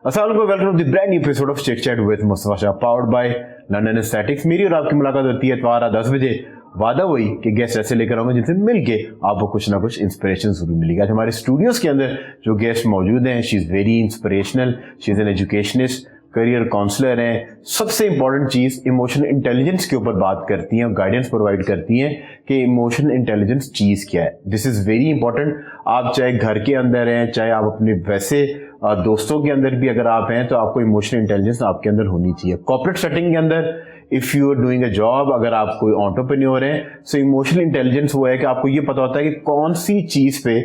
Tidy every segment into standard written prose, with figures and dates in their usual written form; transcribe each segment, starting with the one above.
अस्सलामुअलैकुम, welcome to the brand new episode of chit chat with Mustafa Shah, powered by London aesthetics. मेरी और आपकी मुलाकात होती है इतवार 10 बजे। वादा वही कि गेस्ट ऐसे लेकर आऊंगा जिनसे मिलके आपको कुछ ना कुछ इंस्पिरेशन जरूर मिलेगी। आज हमारे स्टूडियोज के अंदर जो गेस्ट मौजूद हैं, she is very inspirational, she is an educationist, career counsellor हैं। सबसे इंपॉर्टेंट चीज़ इमोशनल इंटेलिजेंस के ऊपर बात करती हैं और गाइडेंस प्रोवाइड करती हैं कि इमोशनल इंटेलिजेंस चीज़ क्या है। This is very important. आप चाहे घर के अंदर हैं, चाहे आप अपने वैसे दोस्तों के अंदर भी अगर आप हैं, तो आपको इमोशनल इंटेलिजेंस आपके अंदर होनी चाहिए। कॉर्पोरेट सेटिंग के अंदर if you are doing a job, अगर आप कोई एंटरप्रेन्योर हैं, सो इमोशनल इंटेलिजेंस वो है कि आपको ये पता होता है कि कौन सी चीज़ पे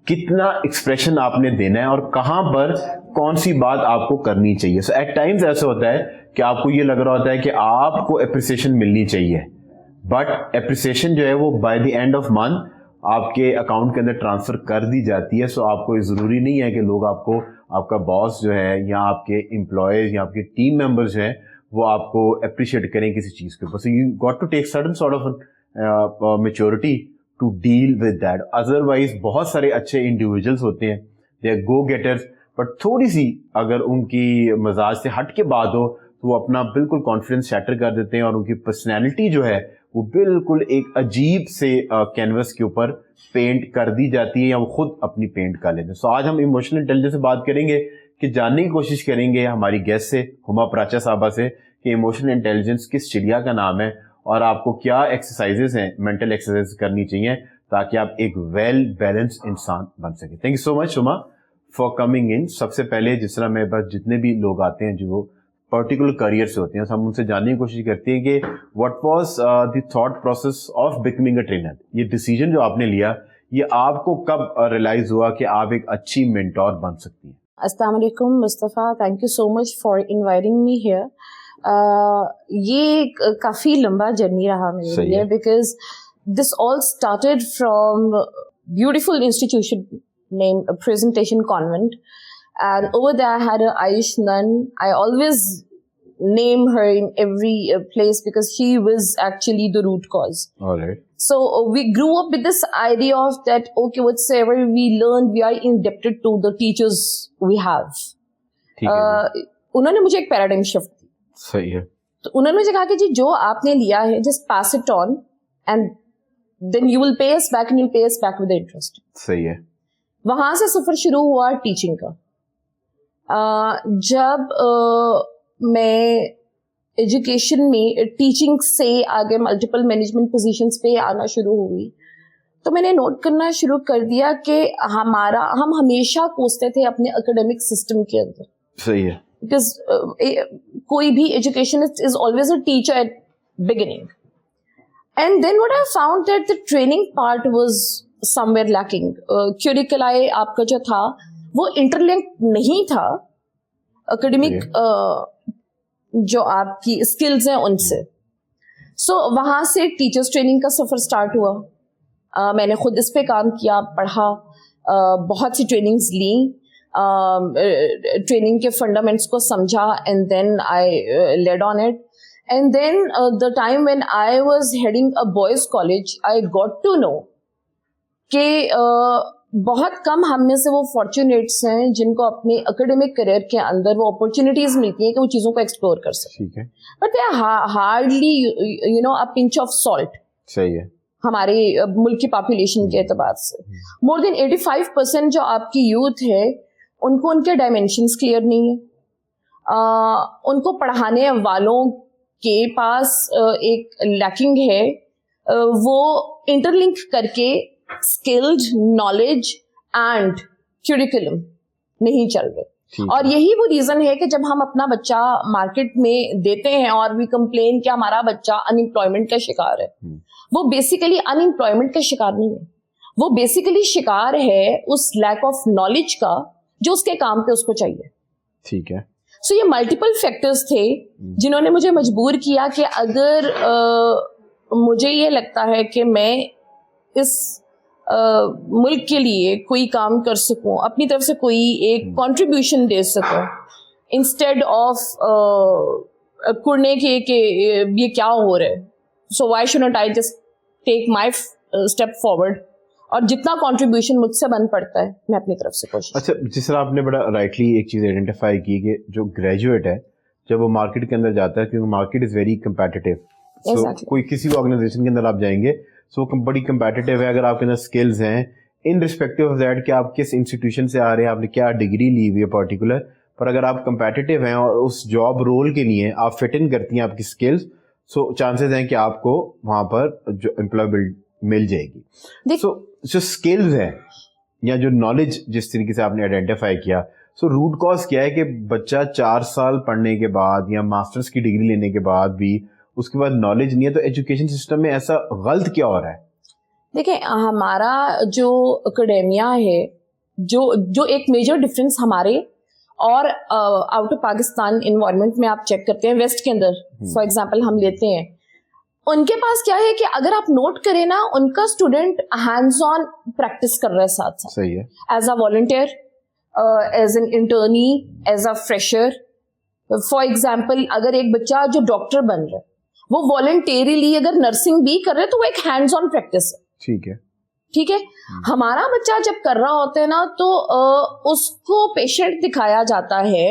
कितना एक्सप्रेशन आपने देना है और कहाँ पर कौन सी बात आपको करनी चाहिए। सो एट टाइम्स ऐसा होता है कि आपको ये लग रहा होता है कि आपको एप्रिसिएशन मिलनी चाहिए, बट एप्रिसिएशन जो है वो by the end of month आपके अकाउंट के अंदर ट्रांसफर कर दी जाती है। सो आपको ज़रूरी नहीं है कि लोग आपको, आपका बॉस जो है या आपके एम्प्लॉयज़ या आपके टीम मेंबर्स जो हैं, वो आपको अप्रिशिएट करें किसी चीज़ के ऊपर। So you got to take certain sort of maturity to deal with that. Otherwise बहुत सारे अच्छे इंडिविजुअल्स होते हैं, they are go getters, but थोड़ी सी अगर उनकी मजाज से हट के बात हो तो वो अपना बिल्कुल कॉन्फिडेंस शैटर कर देते हैं और उनकी पर्सनैलिटी जो है वो बिल्कुल एक अजीब से कैनवस के ऊपर पेंट कर दी जाती है या वो खुद अपनी पेंट कर लेते हैं। सो आज हम इमोशनल इंटेलिजेंस से बात करेंगे कि जानने की कोशिश करेंगे हमारी गेस्ट से, हुमा प्राचा साहबा से, कि इमोशनल इंटेलिजेंस किस चिड़िया का नाम है और आपको क्या एक्सरसाइजेज हैं, मेंटल एक्सरसाइज करनी चाहिए ताकि आप एक वेल बैलेंस इंसान बन सके। Thank you so much Huma for coming in. सबसे पहले जिस तरह मेरे पास जितने भी लोग आते हैं जो पर्टिकुलर करियर से होते हैं, हम उनसे जानने की कोशिश करते हैं कि what was the thought process of becoming a trainer. ये डिसीजन जो आपने लिया, ये आपको कब रियलाइज हुआ कि आप एक अच्छी मेंटोर बन सकती हैं? अस्सलाम वालेकुम Mustafa, thank you so much for inviting me here. ये काफ़ी लंबा जर्नी रहा मेरे लिए, because this all started from beautiful institution named Presentation Convent, and over there I had a Aish nun. I always name her in every place because she was actually the root cause. All right. So we grew up with this idea of that, okay, whatsoever we learn, we are indebted to the teachers we have. उन्होंने मुझे एक paradigm shift दी। सही है। तो उन्होंने मुझे कहा कि जी जो आपने लिया है, just pass it on and then you will pay us back and you पे अस बैक विद इंटरेस्ट। सही है। वहां से सफर शुरू हुआ टीचिंग का। जब मैं एजुकेशन में टीचिंग से आगे मल्टीपल मैनेजमेंट पोजीशंस पे आना शुरू हुई, तो मैंने नोट करना शुरू कर दिया कि हम हमेशा कोसते थे अपने एकेडमिक सिस्टम के अंदर। सही है। बिकॉज कोई भी educationist is always a teacher at beginning, and then what I found that the training part was somewhere lacking. Curriculae आपका जो था वो इंटरलिंक नहीं था एकेडमिक जो आपकी स्किल्स हैं उनसे। सो वहाँ से टीचर्स ट्रेनिंग का सफ़र स्टार्ट हुआ। मैंने खुद इस पे काम किया, पढ़ा, बहुत सी ट्रेनिंग्स ली, ट्रेनिंग के फंडामेंट्स को समझा, and then I led on it. And then the time when I was heading a boys college, I got to know कि बहुत कम हम में से वो फॉर्चुनेट्स हैं जिनको अपने एकेडमिक करियर के अंदर वो अपॉर्चुनिटीज मिलती हैं कि वो चीज़ों को एक्सप्लोर कर सकें। But they are hardly you know a pinch of salt. सही है। हमारे मुल्क की पॉपुलेशन के एतबार से मोर देन 85% जो आपकी यूथ है उनको उनके डायमेंशंस क्लियर नहीं है। उनको पढ़ाने वालों के पास एक लैकिंग है, वो इंटरलिंक करके स्किल्ड नॉलेज एंड क्यूरिकुलम नहीं चल रहे। और यही वो रीजन है कि जब हम अपना बच्चा मार्केट में देते हैं और वी कंप्लेन कि हमारा बच्चा अनएम्प्लॉयमेंट का शिकार है, वो बेसिकली अनएम्प्लॉयमेंट का शिकार नहीं है, वो बेसिकली शिकार है उस लैक ऑफ नॉलेज का जो उसके काम पे उसको चाहिए। ठीक है। सो ये मल्टीपल फैक्टर्स थे जिन्होंने मुझे मजबूर किया कि अगर मुझे ये लगता है कि मैं इस मुल्क के लिए कोई काम कर सकूं, अपनी तरफ से कोई एक कंट्रीब्यूशन दे सकूं, इंस्टेड ऑफ कुड़ने के ये क्या हो रहा है, so why should not I just take my step forward اور جتنا کنٹریبیوشن مجھ سے بن پڑتا ہے میں اپنی طرف سے کوشش. اچھا, جس طرح آپ نے بڑا رائٹلی ایک چیز آئیڈینٹیفائی کی کہ جو گریجویٹ ہے جب وہ مارکیٹ کے اندر جاتا ہے, کیونکہ مارکیٹ از ویری کمپیٹیٹیو, کوئی کسی بھی آرگنائزیشن کے اندر آپ جائیں گے سو بڑی کمپیٹیٹیو ہے. اگر آپ کے اندر اسکلز ہیں ان ریسپیکٹیو آف دیٹ کہ آپ کس انسٹیٹیوشن سے آ رہے ہیں, آپ نے کیا ڈگری لی ہوئی ہے پرٹیکولر, پر اگر آپ کمپیٹیٹیو ہیں اور اس جاب رول کے لیے آپ فٹ ان کرتی ہیں آپ کی اسکلز, سو چانسز ہیں کہ آپ کو وہاں پر جو امپلائبل مل جائے گی. سو جو اسکلز ہیں یا جو نالج جس طریقے سے آپ نے آئیڈینٹیفائی کیا, سو روٹ کاز کیا ہے کہ بچہ 4 سال پڑھنے کے بعد یا ماسٹرز کی ڈگری لینے کے بعد بھی اس کے بعد نالج نہیں ہے, تو ایجوکیشن سسٹم میں ایسا غلط کیا ہو رہا ہے؟ دیکھیں ہمارا جو اکیڈیمیا ہے, جو ایک میجر ڈفرینس ہمارے اور آؤٹ آف پاکستان انوائرمنٹ میں آپ چیک کرتے ہیں, ویسٹ کے اندر فار ایگزامپل ہم لیتے ہیں, ان کے پاس کیا ہے کہ اگر آپ نوٹ کریں نا, ان کا اسٹوڈینٹ ہینڈز آن پریکٹس کر رہا ہے ساتھ ساتھ, صحیح ہے, as a volunteer, as an internee, as a fresher. For example اگر ایک بچہ جو ڈاکٹر بن رہا ہے وہ والنٹیریلی اگر نرسنگ بھی کر رہے تو وہ ایک ہینڈز آن پریکٹس ہے. ٹھیک ہے. ہمارا بچہ جب کر رہا ہوتا ہے نا تو اس کو پیشنٹ دکھایا جاتا ہے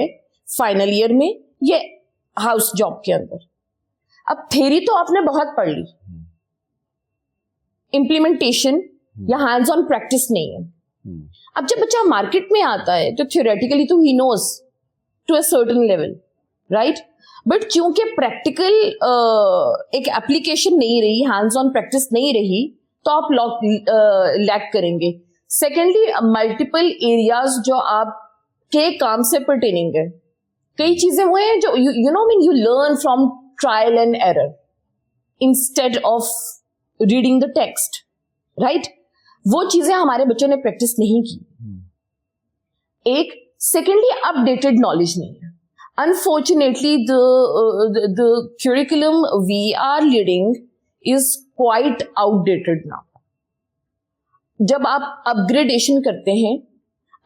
فائنل ایئر میں یہ ہاؤس جاب کے اندر. اب تھیری تو آپ نے بہت پڑھ لی, امپلیمنٹیشن یا ہینڈز آن پریکٹس نہیں ہے. اب جب بچہ مارکیٹ میں آتا ہے تو تھیوریٹیکلی تو he knows to a certain level, right, but چونکہ پریکٹیکل ایک اپلیکیشن نہیں رہی, ہینڈز آن پریکٹس نہیں رہی, تو آپ لیک کریں گے. سیکنڈلی ملٹیپل ایریاز جو آپ کے کام سے پرٹیننگ ہے, کئی چیزیں وہ ہیں جو you learn from trial and error instead of reading the text, right. وہ چیزیں ہمارے بچوں نے پریکٹس نہیں کی. ایک سیکنڈلی اپ ڈیٹڈ نالج نہیں ہے. Unfortunately, the curriculum we are leading is quite outdated now. جب آپ اپ گریڈیشن کرتے ہیں,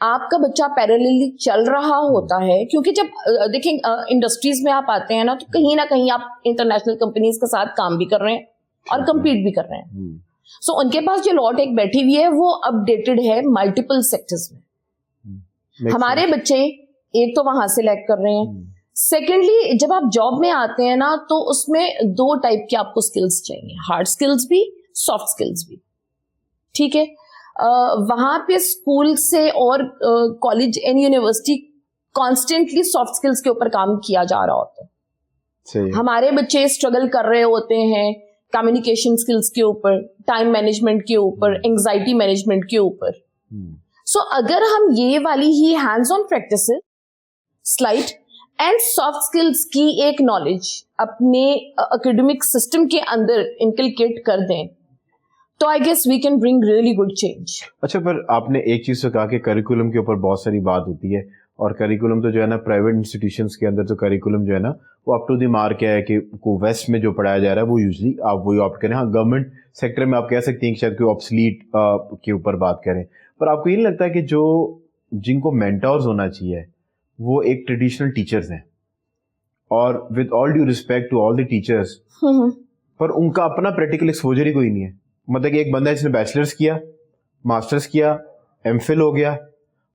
آپ کا بچہ پیراللی چل رہا ہوتا ہے, کیونکہ جب دیکھیں انڈسٹریز میں آپ آتے ہیں نا تو کہیں نہ کہیں آپ انٹرنیشنل کمپنیز کے ساتھ کام بھی کر رہے ہیں اور کمپیٹ بھی کر رہے ہیں. سو ان کے پاس جو لاٹ ایک بیٹھی ہوئی ہے وہ اپ ڈیٹڈ ہے ملٹیپل سیکٹرز میں. ہمارے بچے ایک تو وہاں سے لیک کر رہے ہیں. سیکنڈلی جب آپ جاب میں آتے ہیں نا تو اس میں 2 ٹائپ کے آپ کو اسکلز چاہیے, ہارڈ اسکلز بھی, سافٹ اسکلز بھی. ٹھیک ہے. وہاں پہ اسکول سے اور college and university constantly soft skills کے اوپر کام کیا جا رہا ہوتا ہے. ہمارے بچے اسٹرگل کر رہے ہوتے ہیں کمیونیکیشن اسکلز کے اوپر, ٹائم مینجمنٹ کے اوپر, اینگزائٹی مینجمنٹ کے اوپر. سو اگر ہم یہ والی ہی hands on practice slight and soft skills کی ایک نالج اپنے اکیڈمک سسٹم کے اندر انکلکیٹ کر دیں تو I guess we can bring really good change. اچھا, پر آپ نے ایک چیز سے کہا کہ کریکولم کے اوپر بہت ساری بات ہوتی ہے, اور کریکولم تو جو ہے نا پرائیویٹ انسٹیٹیوشنس کے اندر تو کریکولم جو ہے نا وہ اپ ٹو دی مارک ہے کہ ویسٹ میں جو پڑھایا جا رہا ہے وہ یوزلی آپ وہی آپٹ کریں. ہاں گورنمنٹ سیکٹر میں آپ کہہ سکتے ہیں کہ شاید کوئی آبسلیٹ کے اوپر بات کریں, پر آپ کو یہ نہیں لگتا کہ جو جن کو مینٹورز ہونا چاہیے وہ ایک ٹریڈیشنل ٹیچرز ہیں, اور with all due respect to all the teachers, پر ان کا اپنا پریکٹیکل ایکسپوجر ہی کوئی نہیں ہے. مطلب کہ ایک بندہ جس نے بیچلرز کیا, ماسٹرز کیا, ایم فل ہو گیا,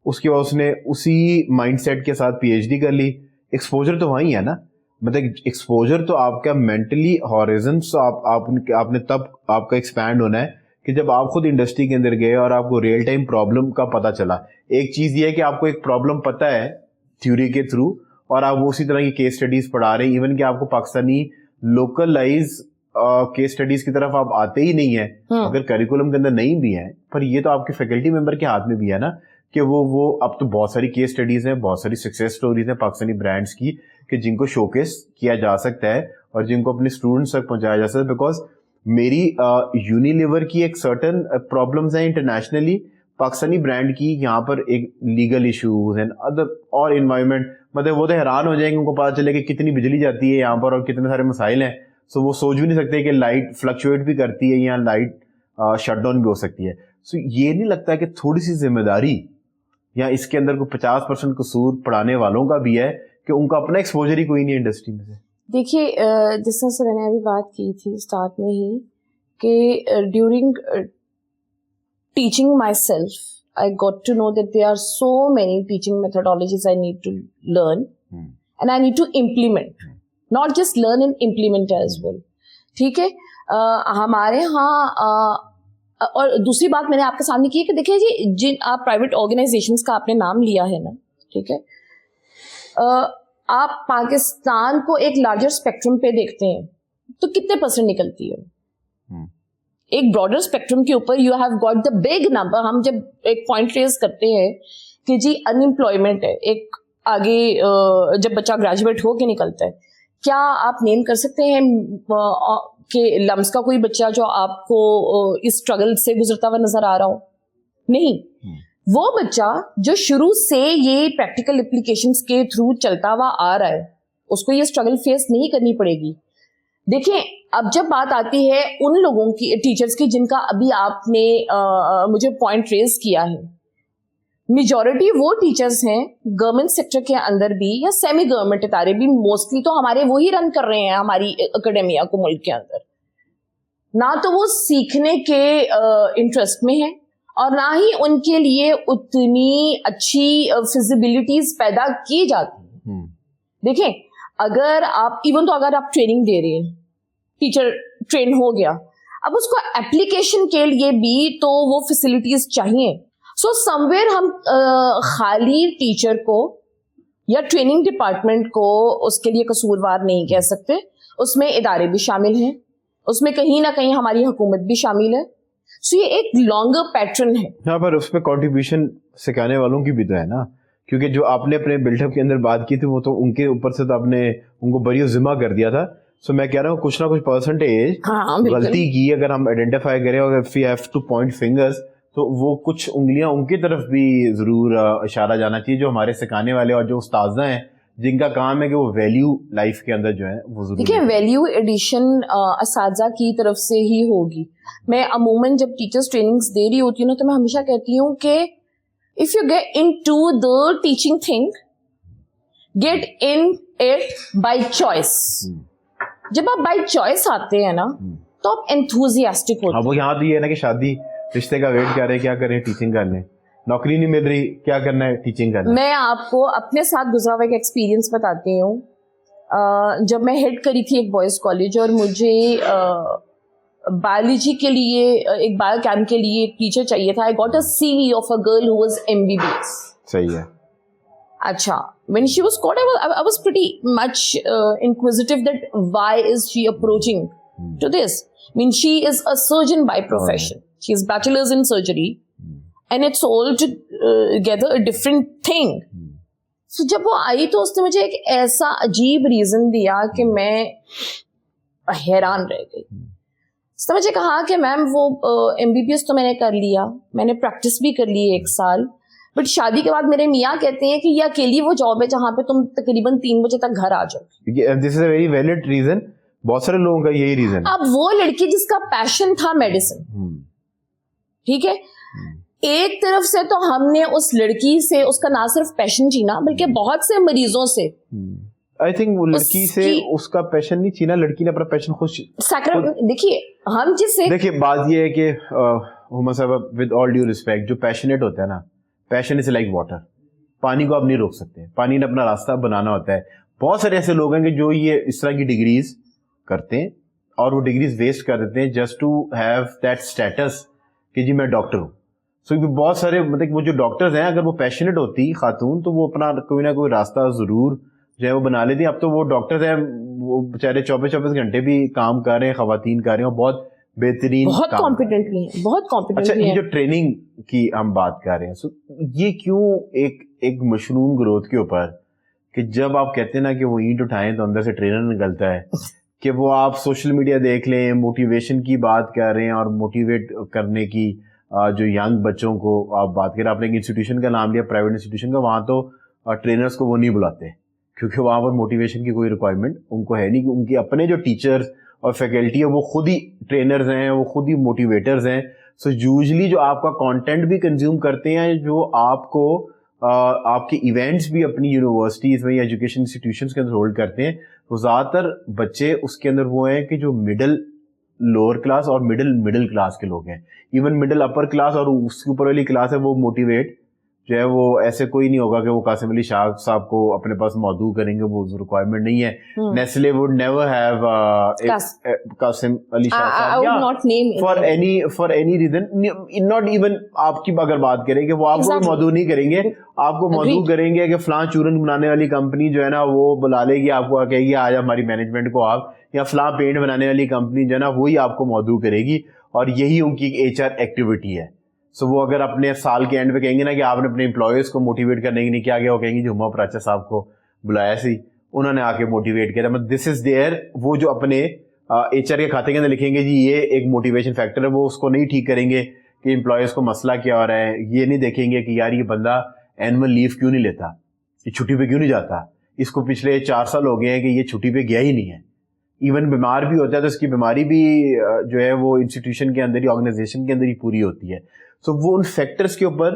اس کے بعد اس نے اسی مائنڈ سیٹ کے ساتھ پی ایچ ڈی کر لی, ایکسپوجر تو وہیں ہے نا. مطلب ایکسپوجر تو آپ کا مینٹلی ہاریزنس آپ نے تب آپ کا ایکسپینڈ ہونا ہے کہ جب آپ خود انڈسٹری کے اندر گئے اور آپ کو ریئل ٹائم پرابلم کا پتہ چلا. ایک چیز یہ ہے کہ آپ کو ایک پرابلم پتہ ہے تھیوری کے تھرو, اور آپ اسی طرح کی کیس اسٹڈیز پڑھا رہے ہیں, ایون کہ آپ کو پاکستانی لوکلائز کیس اسٹڈیز کی طرف آپ آتے ہی نہیں ہیں اگر کریکولم کے اندر نہیں بھی ہیں. پر یہ تو آپ کے فیکلٹی ممبر کے ہاتھ میں بھی ہے نا کہ وہ اب تو بہت ساری کیس اسٹڈیز ہیں, بہت ساری سکسیس اسٹوریز ہیں پاکستانی برانڈس کی کہ جن کو شوکیس کیا جا سکتا ہے اور جن کو اپنے اسٹوڈنٹس تک پہنچایا جا سکتا ہے. بیکاز میری یونیلیور کی ایک سرٹن پرابلمز ہیں انٹرنیشنلی, پاکستانی برانڈ کی یہاں پر ایک لیگل ایشوز اینڈ ادر اور انوائرمنٹ, مطلب وہ تو حیران ہو جائیں گے ان کو پتہ چلے کہ کتنی بجلی جاتی ہے یہاں پر اور کتنے سارے مسائل ہیں. سو وہ سوچ بھی نہیں سکتے کہ لائٹ فلکچویٹ بھی کرتی ہے یا لائٹ شٹ ڈاؤن بھی ہو سکتی ہے. سو یہ نہیں لگتا کہ تھوڑی سی ذمہ داری یا اس کے اندر کوئی 50% قصور پڑھانے والوں کا بھی ہے کہ ان کا اپنا ایکسپوجر ہی کوئی نہیں ہے انڈسٹری میں سے؟ دیکھیے جس طرح سے میں نے ابھی بات کی تھی اسٹارٹ میں ہی کہ during teaching myself, I got to know that there are so many teaching methodologies I need to learn, and I need to implement, not just learn and implement as well. ठीक है, हमारे यहाँ और दूसरी बात मैंने आपके सामने की है कि देखिए जी, जिन आप प्राइवेट ऑर्गेनाइजेशंस का आपने नाम लिया है ना, ठीक है, आप पाकिस्तान को एक लार्जर स्पेक्ट्रम पे देखते हैं तो कितने परसेंट निकलती है? एक ब्रॉडर स्पेक्ट्रम के ऊपर you have got the big number. हम जब एक पॉइंट रेज करते हैं कि जी अनएम्प्लॉयमेंट है, एक आगे जब बच्चा ग्रेजुएट हो के निकलता है, क्या आप नेम कर सकते हैं कि लम्स का कोई बच्चा जो आपको इस स्ट्रगल से गुजरता हुआ नजर आ रहा हो? नहीं. वो बच्चा जो शुरू से ये प्रैक्टिकल एप्लीकेशंस के थ्रू चलता हुआ आ रहा है, उसको ये स्ट्रगल फेस नहीं करनी पड़ेगी. देखिए, अब जब बात आती है उन लोगों की, टीचर्स की, जिनका अभी आपने मुझे पॉइंट रेज किया है, मेजॉरिटी वो टीचर्स हैं गवर्नमेंट सेक्टर के अंदर भी या सेमी गवर्नमेंट इदारे भी, मोस्टली तो हमारे वो ही रन कर रहे हैं हमारी एकेडमिया को मुल्क के अंदर. ना तो वो सीखने के इंटरेस्ट में है और ना ही उनके लिए उतनी अच्छी फिजिबिलिटीज पैदा की जाती. देखें, अगर आप इवन तो अगर आप ट्रेनिंग दे रहे हैं, टीचर ट्रेन हो गया, अब उसको एप्लीकेशन के लिए भी तो वो फैसिलिटीज चाहिए. सो समवेयर हम खाली टीचर को या ट्रेनिंग डिपार्टमेंट को उसके लिए कसूरवार नहीं कह सकते. उसमें इदारे भी शामिल हैं, उसमें कहीं ना कहीं हमारी हुकूमत भी शामिल है. सो ये एक लॉन्गर पैटर्न है. हाँ, पर उसमें कंट्रीब्यूशन सिखाने वालों की भी तो है ना, क्योंकि जो आपने अपने बिल्डअप के अंदर बात की थी वो तो उनके ऊपर से तो आपने उनको बरी जिम्मा कर दिया था. सो मैं कह रहा हूँ कुछ ना कुछ परसेंटेज गलती की अगर हम आइडेंटिफाई करें और if we have to point fingers, तो वो कुछ उंगलियां उनकी तरफ भी जरूर इशारा जाना चाहिए, जो हमारे सिखाने वाले और जो उस्ताज़ हैं जिनका काम है कि वो वैल्यू लाइफ के अंदर जो है वो जरूर. देखिए, वैल्यू एडिशन असातिज़ा की तरफ से ही होगी. मैं अमूमन जब टीचर्स ट्रेनिंग्स दे रही होती हूँ ना, तो मैं हमेशा कहती हूँ कि if you get into the teaching thing, get in it by choice. जब आप बाय चॉइस आते हैं ना, तो आप एंथुसियास्टिक होते हैं. वो यहाँ तो ये है ना कि शादी रिश्ते का वेट कर रहे, क्या करें, टीचिंग कर लें, नौकरी नहीं मिल रही, क्या करना है, टीचिंग करना है. मैं आपको अपने साथ गुजरा हुआ एक एक्सपीरियंस बताती हूँ. जब मैं हेड करी थी एक बॉयज कॉलेज और मुझे बायोलॉजी के लिए, एक बायो कैम्प के लिए एक टीचर चाहिए था. I got a CV of a girl who was MBBS. सही है. अच्छा, when she was called, I was pretty much inquisitive that why is she approaching to this. I mean, she is a surgeon by profession. She has bachelor's in surgery, and it's all together a different thing. So जब वो आई तो उसने मुझे एक ऐसा अजीब reason दिया कि मैं हैरान रह गई. उसने मुझे कहा कि मैम वो MBBS तो मैंने कर लिया, मैंने प्रैक्टिस भी कर ली 1 साल, बट शादी के बाद मेरे मियाँ कहते हैं कि ये अकेली वो जॉब है जहाँ पे तुम तकरीबन 3 बजे तक घर आ जाओ. This is a very valid reason. बहुत सारे लोगों का यही रीजन. अब वो लड़की जिसका पैशन था मेडिसिन, ठीक है, एक तरफ से तो हमने उस लड़की से उसका ना सिर्फ पैशन छीना बल्कि बहुत से मरीजों से, आई थिंक वो लड़की से उसका पैशन नहीं छीना, लड़की ने अपना पैशन खुद. देखिए, हम जिससे, देखिए बात ये है कि हुमा साहब, विद ऑल ड्यू रिस्पेक्ट, जो पैशनेट होता है ना, पैशन इज लाइक वाटर. पानी को आप नहीं रोक सकते, पानी ने अपना रास्ता बनाना होता है. बहुत सारे ऐसे लोग हैं कि जो ये इस तरह की डिग्रीज करते हैं और वो डिग्रीज वेस्ट कर देते हैं just to have that status कि जी मैं डॉक्टर हूँ. सो बहुत सारे मतलब वो जो डॉक्टर्स हैं, अगर वो पैशनेट होती खातून तो वो अपना कोई ना कोई रास्ता जरूर जो है वो बना लेती. अब तो वो डॉक्टर्स हैं, वो बेचारे 24-24 घंटे भी काम कर रहे हैं, खवातीन कर रहे हैं, बहुत बेहतरीन, बहुत कॉम्पिटेंटली है, बहुत कॉम्पिटेंट. अच्छा, ये जो ट्रेनिंग की हम बात कर रहे हैं, सो ये क्यों एक मशरूम ग्रोथ के ऊपर कि जब आप कहते हैं ना कि वो ईंट उठाएं तो अंदर से ट्रेनर निकलता है, कि वो आप सोशल मीडिया देख लें, मोटिवेशन की बात कर रहे हैं और मोटिवेट करने की जो यंग बच्चों को आप बात करें. आपने एक इंस्टीट्यूशन का नाम लिया, प्राइवेट इंस्टीट्यूशन का, वहाँ तो ट्रेनर्स को वो नहीं बुलाते क्योंकि वहाँ पर मोटिवेशन की कोई रिक्वायरमेंट उनको है नहीं, कि उनके अपने जो टीचर्स और फैकल्टी है वो खुद ही ट्रेनर्स हैं, वो खुद ही मोटिवेटर्स हैं. सो यूजुअली जो आपका कंटेंट भी कंज्यूम करते हैं, जो आपको आपके इवेंट्स भी अपनी यूनिवर्सिटीज़ में या एजुकेशन इंस्टीट्यूशंस के अंदर होल्ड करते हैं, वो ज़्यादातर बच्चे उसके अंदर वो हैं कि जो मिडिल लोअर क्लास और मिडिल क्लास के लोग हैं, इवन मिडिल अपर क्लास और उसके ऊपर वाली क्लास है, वो मोटिवेट जो है वो ऐसे कोई नहीं होगा कि वो कासिम अली शाह साहब को अपने पास मौजू करेंगे, वो रिक्वायरमेंट नहीं है. Nestle would never have Qasim Ali Shah साहब for any reason, not even. आपकी अगर बात करें कि वो आपको मौजू नहीं करेंगे, आपको मौजू करेंगे कि फलां चूरन बनाने वाली कंपनी जो है ना वो बुला लेगी आपको, कहेगी आज हमारी मैनेजमेंट को आप, या फलां पेंट बनाने वाली कंपनी जो है ना वही आपको मौजू करेगी, और यही उनकी HR एक्टिविटी है. सो वो अगर अपने साल के एंड पे कहेंगे ना कि आपने अपने एम्प्लॉयज को मोटिवेट करने के लिए क्या किया, वो कहेंगे जुम्मा प्राचा साहब को बुलाया सी, उन्होंने आके मोटिवेट किया. मतलब दिस इज देयर, वो जो अपने HR के खाते के अंदर लिखेंगे जी ये एक मोटिवेशन फैक्टर है, वो उसको नहीं ठीक करेंगे कि एम्प्लॉयज को मसला क्या हो रहा है, ये नहीं देखेंगे कि यार ये बंदा एनुअल लीव क्यों नहीं लेता, ये छुट्टी पे क्यों नहीं जाता, इसको पिछले 4 साल हो गए हैं कि ये छुट्टी पे गया ही नहीं है. इवन बीमार भी होता है तो इसकी बीमारी भी जो है वो इंस्टीट्यूशन के अंदर ही, ऑर्गेनाइजेशन के अंदर ही पूरी होती है. सो वो उन फैक्टर्स के ऊपर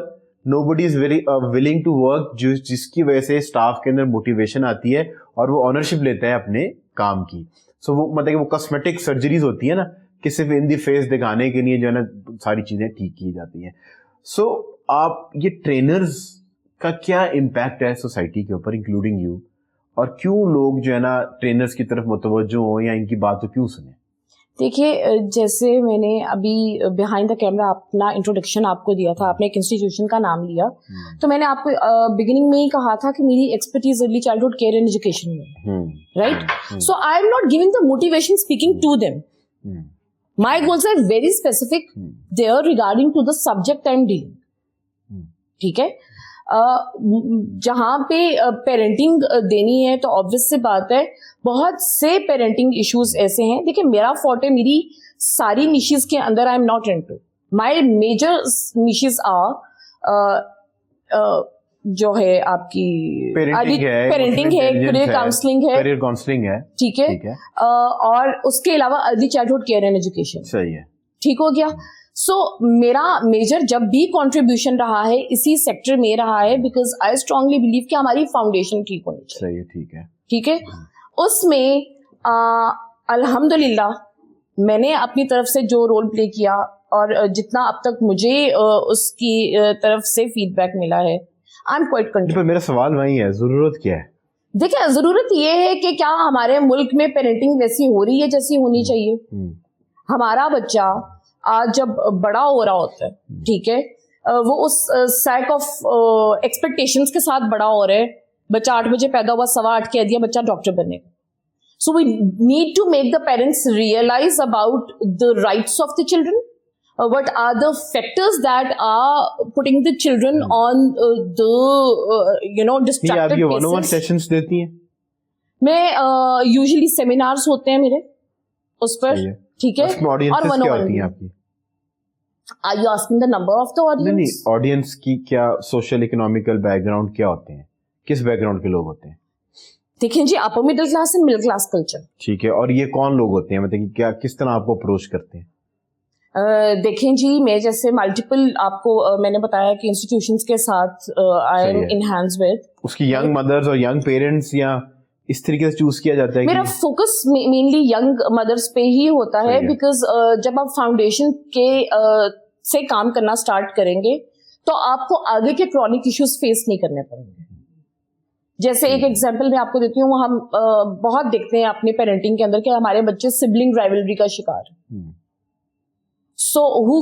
nobody is very willing to work, जिसकी वजह से स्टाफ के अंदर मोटिवेशन आती है और वो ऑनरशिप लेता है अपने काम की. सो वो मतलब कि वो कॉस्मेटिक सर्जरीज होती है ना कि सिर्फ इन दी फेस दिखाने के लिए जो है ना सारी चीजें ठीक की जाती हैं. सो आप ये ट्रेनर्स का क्या इम्पैक्ट है सोसाइटी के ऊपर इंक्लूडिंग यू, और क्यों लोग जो है ना ट्रेनर्स की तरफ मुतवज्जो हो या इनकी बात तो क्यों सुने? देखिए, जैसे मैंने अभी बिहाइंड द कैमरा अपना इंट्रोडक्शन आपको दिया था, आपने एक इंस्टीट्यूशन का नाम लिया, तो मैंने आपको बिगिनिंग में ही कहा था कि मेरी expertise early childhood care and education में, right? So I am not giving the motivation speaking to them. My goals are very specific, they are regarding to the subject I am dealing. ठीक है, जहां पे parenting देनी है तो obvious से बात है बहुत से पेरेंटिंग इश्यूज ऐसे हैं. देखिए, मेरा फॉर्टे मेरी सारी निशेस के अंदर I am not into. My major niches are जो है आपकी पेरेंटिंग है, करियर काउंसलिंग है, ठीक है, और उसके अलावा early childhood care and education. सही है, ठीक हो गया. सो मेरा मेजर जब भी कंट्रीब्यूशन रहा है इसी सेक्टर में रहा है, बिकॉज आई स्ट्रांगली बिलीव कि हमारी फाउंडेशन ठीक होनी चाहिए. सही है, ठीक है, ठीक है. उसमें अल्हम्दुलिल्लाह मैंने अपनी तरफ से जो रोल प्ले किया और जितना अब तक मुझे उसकी तरफ से फीडबैक मिला है, आई एम क्वाइट कंटेंट. पर मेरा सवाल वही है, जरूरत क्या है? देखिए, जरूरत ये है कि क्या हमारे मुल्क में पेरेंटिंग वैसी हो रही है जैसी होनी चाहिए? हमारा बच्चा आज जब बड़ा हो रहा होता है, ठीक है, वो उस सैक ऑफ एक्सपेक्टेशंस के साथ बड़ा हो रहा है. बच्चा 8 बजे पैदा हुआ, 8:15 कह दिया बच्चा डॉक्टर बनेगा. So we need to make the parents realise about the rights of the children, what are the factors that are putting the children on the distracted places. आप one-on-one sessions देती हैं? मैं usually seminars होते हैं मेरे उस पर, ठीक है, और one-on-one. Are you asking the number of the audience? नहीं, ऑडियंस की क्या सोशल इकोनॉमिकल बैकग्राउंड क्या होते हैं, किस बैकग्राउंड के लोग होते हैं? देखें जी, upper middle class and middle class culture. ठीक है, और ये कौन लोग होते हैं, मतलब क्या किस तरह आपको अप्रोच करते हैं? देखें जी, मैं जैसे मल्टीपल आपको मैंने बताया कि इंस्टीट्यूशंस के साथ I am in hands with. उसकी यंग मदर्स और यंग पेरेंट्स या इस तरीके से चूज किया जाता है? मेरा फोकस मेनली यंग मदर्स पे ही होता है, बिकॉज जब आप फाउंडेशन के से काम करना स्टार्ट करेंगे तो आपको आगे के क्रॉनिक इश्यूज फेस नहीं करने पड़ेंगे. जैसे एक एग्जांपल मैं आपको देती हूँ, हम बहुत देखते हैं अपने पेरेंटिंग के अंदर कि हमारे बच्चे सिबलिंग राइवलरी का शिकार है. So who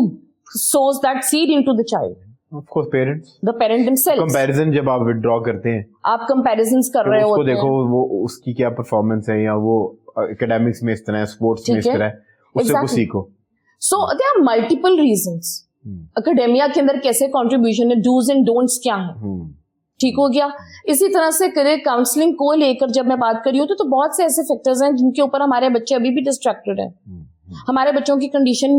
sows that seed into the child? Of course, parents. The parent themselves. Comparison जब आप withdraw करते हैं, आप comparisons कर रहे होते हैं. उसको देखो वो उसकी क्या परफॉर्मेंस है, या वो academics में इस तरह है, sports में इस तरह है, उससे कुछ सीखो. So there are multiple reasons. Academia के अंदर कैसे contribution है, do's and don'ts क्या है, ठीक हो गया. इसी तरह से करियर काउंसलिंग को लेकर जब मैं बात कर रही हूँ तो बहुत से ऐसे फैक्टर्स हैं जिनके ऊपर हमारे बच्चे अभी भी डिस्ट्रैक्टेड हैं. हमारे बच्चों की कंडीशन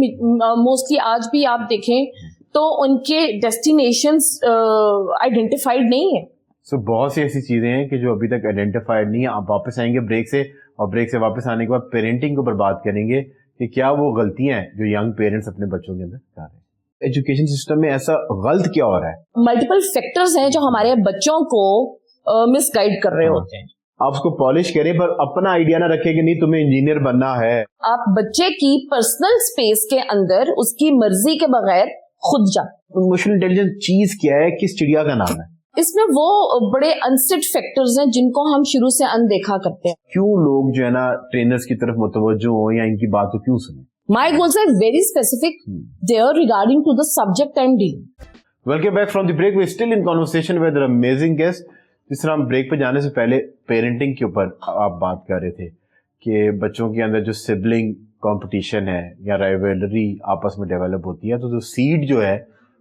मोस्टली आज भी आप देखें तो उनके डेस्टिनेशंस आइडेंटिफाइड नहीं है. सो बहुत सी ऐसी चीजें हैं कि जो अभी तक आइडेंटिफाइड नहीं है. आप वापस आएंगे ब्रेक से, और ब्रेक से वापस आने के बाद पेरेंटिंग के ऊपर बात करेंगे कि क्या वो गलतियां हैं जो यंग पेरेंट्स अपने बच्चों के अंदर कर रहे हैं. एजुकेशन सिस्टम में ऐसा गलत क्या हो रहा है? मल्टीपल फैक्टर्स हैं जो हमारे बच्चों को मिसगाइड कर रहे होते हैं. آپ اس کو پالش کریں پر اپنا آئیڈیا نہ رکھیں کہ نہیں تمہیں انجینئر بننا ہے. آپ بچے کی پرسنل اسپیس کے اندر اس کی مرضی کے بغیر خود جائیں. ایموشنل انٹیلیجنس چیز کیا ہے, کس چڑیا کا نام ہے؟ اس میں وہ بڑے انسیڈ فیکٹرز ہیں جن کو ہم شروع سے اندیکھا کرتے ہیں. کیوں لوگ جو ہے نا ٹرینرز کی طرف متوجہ ہوں یا ان کی بات کو کیوں سنیں؟ My goals are very specific there regarding to the subject I'm dealing. Welcome back from the break. We're still in conversation with an amazing guest. جس طرح ہم بریک پہ جانے سے پہلے پیرنٹنگ کے اوپر آپ بات کر رہے تھے کہ بچوں کے اندر جو سبلنگ کمپٹیشن ہے یا رائیولری آپس میں ڈیولپ ہوتی ہے, تو جو سیڈ جو ہے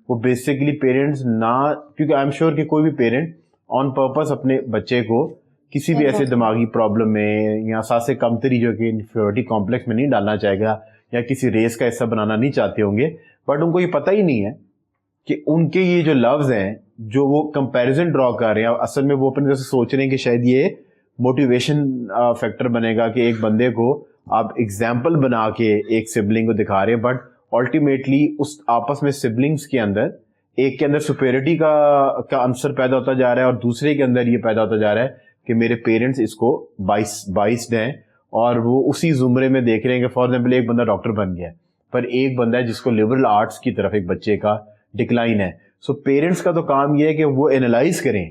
وہ بیسیکلی پیرنٹس نہ, کیونکہ آئی ایم شیور کہ کوئی بھی پیرنٹ آن پرپز اپنے بچے کو کسی بھی ایسے دماغی پرابلم میں یا احساس کمتری جو کہ انفیریٹی کمپلیکس میں نہیں ڈالنا چاہے گا یا کسی ریس کا حصہ بنانا نہیں چاہتے ہوں گے, بٹ ان کو یہ پتہ ہی نہیں ہے کہ ان کے یہ جو لفظ ہیں جو وہ کمپیریزن ڈرا کر رہے ہیں, اصل میں وہ اپنے طرف سے سوچ رہے ہیں کہ شاید یہ موٹیویشن فیکٹر بنے گا کہ ایک بندے کو آپ ایگزامپل بنا کے ایک سبلنگ کو دکھا رہے ہیں, بٹ الٹیمیٹلی اس آپس میں سبلنگس کے اندر ایک کے اندر سپیریٹی کا عنصر پیدا ہوتا جا رہا ہے اور دوسرے کے اندر یہ پیدا ہوتا جا رہا ہے کہ میرے پیرنٹس اس کو بائسڈ ہیں اور وہ اسی زمرے میں دیکھ رہے ہیں کہ فار ایگزامپل ایک بندہ ڈاکٹر بن گیا ہے پر ایک بندہ ہے جس کو لبرل آرٹس کی طرف ایک بچے کا ڈکلائن ہے. سو پیرنٹس کا تو کام یہ ہے کہ وہ اینالائز کریں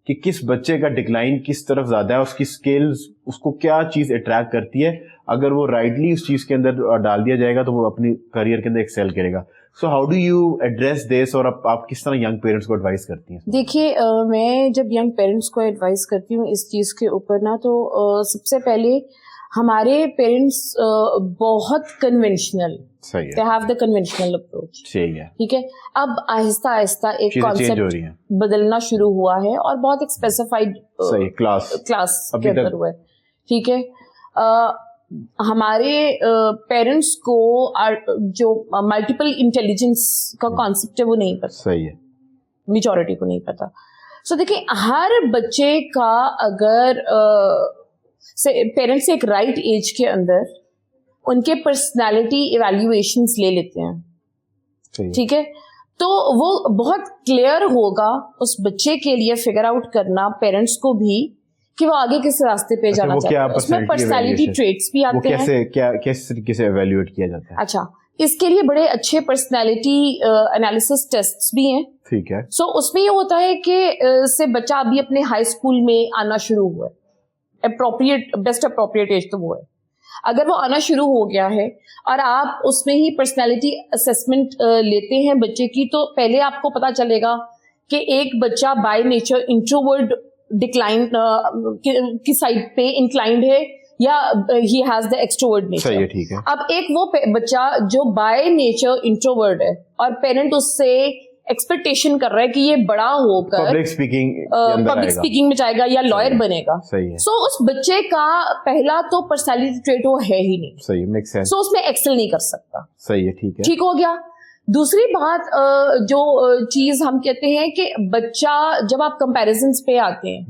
کہ کس بچے کا ڈکلائن کس طرف زیادہ ہے, اس کی سکلز اس کو کیا چیز اٹریکٹ کرتی ہے, اگر وہ رائٹلی اس چیز کے اندر ڈال دیا جائے گا تو وہ اپنی کریئر کے اندر ایکسیل کرے گا. So how do you address this, اور آپ کس طرح ینگ پیرنٹس کو ایڈوائز کرتی ہیں؟ دیکھیے میں جب ینگ پیرنٹس کو ایڈوائز کرتی ہوں اس چیز کے اوپر نا, تو سب سے پہلے ہمارے پیرنٹس بہت conventional, they have the conventional approach. ٹھیک ہے, اب آہستہ آہستہ ایک کانسیپٹ بدلنا شروع ہوا ہے اور بہت ایک اسپیسیفائڈ کلاس کے اندر ہوا ہے. ٹھیک ہے, ہمارے پیرنٹس کو جو ملٹیپل انٹیلیجنس کا کانسیپٹ ہے وہ نہیں پتا, صحیح ہے, میجورٹی کو نہیں پتا. سو دیکھیں ہر بچے کا اگر پیرنٹس ایک رائٹ ایج کے اندر ان کے پرسنالٹی ایویلیویشنز لے لیتے ہیں, ٹھیک ہے, تو وہ بہت کلیئر ہوگا اس بچے کے لیے فگر آؤٹ کرنا پیرنٹس کو بھی کہ وہ آگے کس راستے پہ جانا چاہتے ہیں. اس میں پرسنالٹی ٹریٹس بھی آتے ہیں, کس طریقے سے ایویلیویٹ کیا جاتا ہے. اچھا, اس کے لیے بڑے اچھے پرسنالٹی انالیسس ٹیسٹ بھی ہیں. ٹھیک ہے, سو اس میں یہ ہوتا ہے کہ سے بچہ ابھی اپنے ہائی اسکول میں آنا شروع ہوا ہے, بیسٹ اپروپریٹ ایج تو وہ ہے. اگر وہ آنا شروع ہو گیا ہے اور آپ اس میں ہی پرسنالٹی اسیسمنٹ لیتے ہیں بچے کی, تو پہلے آپ کو پتا چلے گا کہ ایک بچہ بائی نیچر انٹروورٹ ڈکلائن کی سائڈ پہ انکلائنڈ ہے یا he has the extrovert nature. اب ایک وہ بچہ جو بائی نیچر انٹروورٹ ہے اور پیرنٹ اس سے ایکسپیکٹیشن کر رہا ہے کہ یہ بڑا ہو کر پبلک اسپیکنگ میں جائے گا یا لائر بنے گا. سو اس بچے کا پہلا تو پرسنالٹی ٹریٹ وہ ہے ہی نہیں, سو اس میں ایکسل نہیں کر سکتا. صحیح ہے, ٹھیک ہے, ٹھیک ہو گیا. دوسری بات جو چیز ہم کہتے ہیں کہ بچہ جب آپ کمپیریزنس پہ آتے ہیں,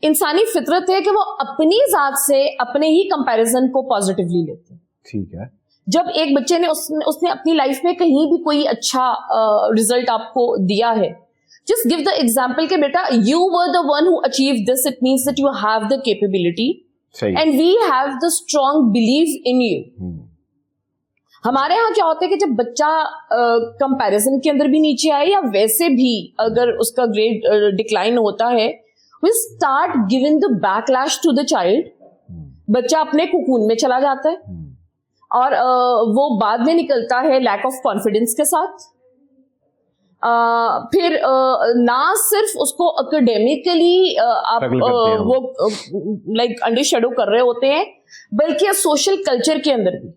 انسانی فطرت ہے کہ وہ اپنی ذات سے اپنے ہی کمپیریزن کو پازیٹیولی لیتے ہیں. ٹھیک ہے, جب ایک بچے نے اس نے اپنی لائف میں کہیں بھی کوئی اچھا ریزلٹ آپ کو دیا ہے, جسٹ گیو دا ایگزامپل کہ بیٹا you were the one who achieve this, it means that you have the capability and we have the strong belief in you. ہمارے یہاں کیا ہوتا ہے کہ جب بچہ کمپیریزن کے اندر بھی نیچے آئے یا ویسے بھی اگر اس کا گریڈ ڈکلائن ہوتا ہے, we start giving the backlash to the child. بچہ اپنے کوکون میں چلا جاتا ہے اور وہ بعد میں نکلتا ہے لیک آف کانفیڈینس کے ساتھ. پھر نہ صرف اس کو اکیڈیمکلی آپ وہ لائک انڈر شیڈو کر رہے ہوتے ہیں, بلکہ سوشل کلچر کے اندر بھی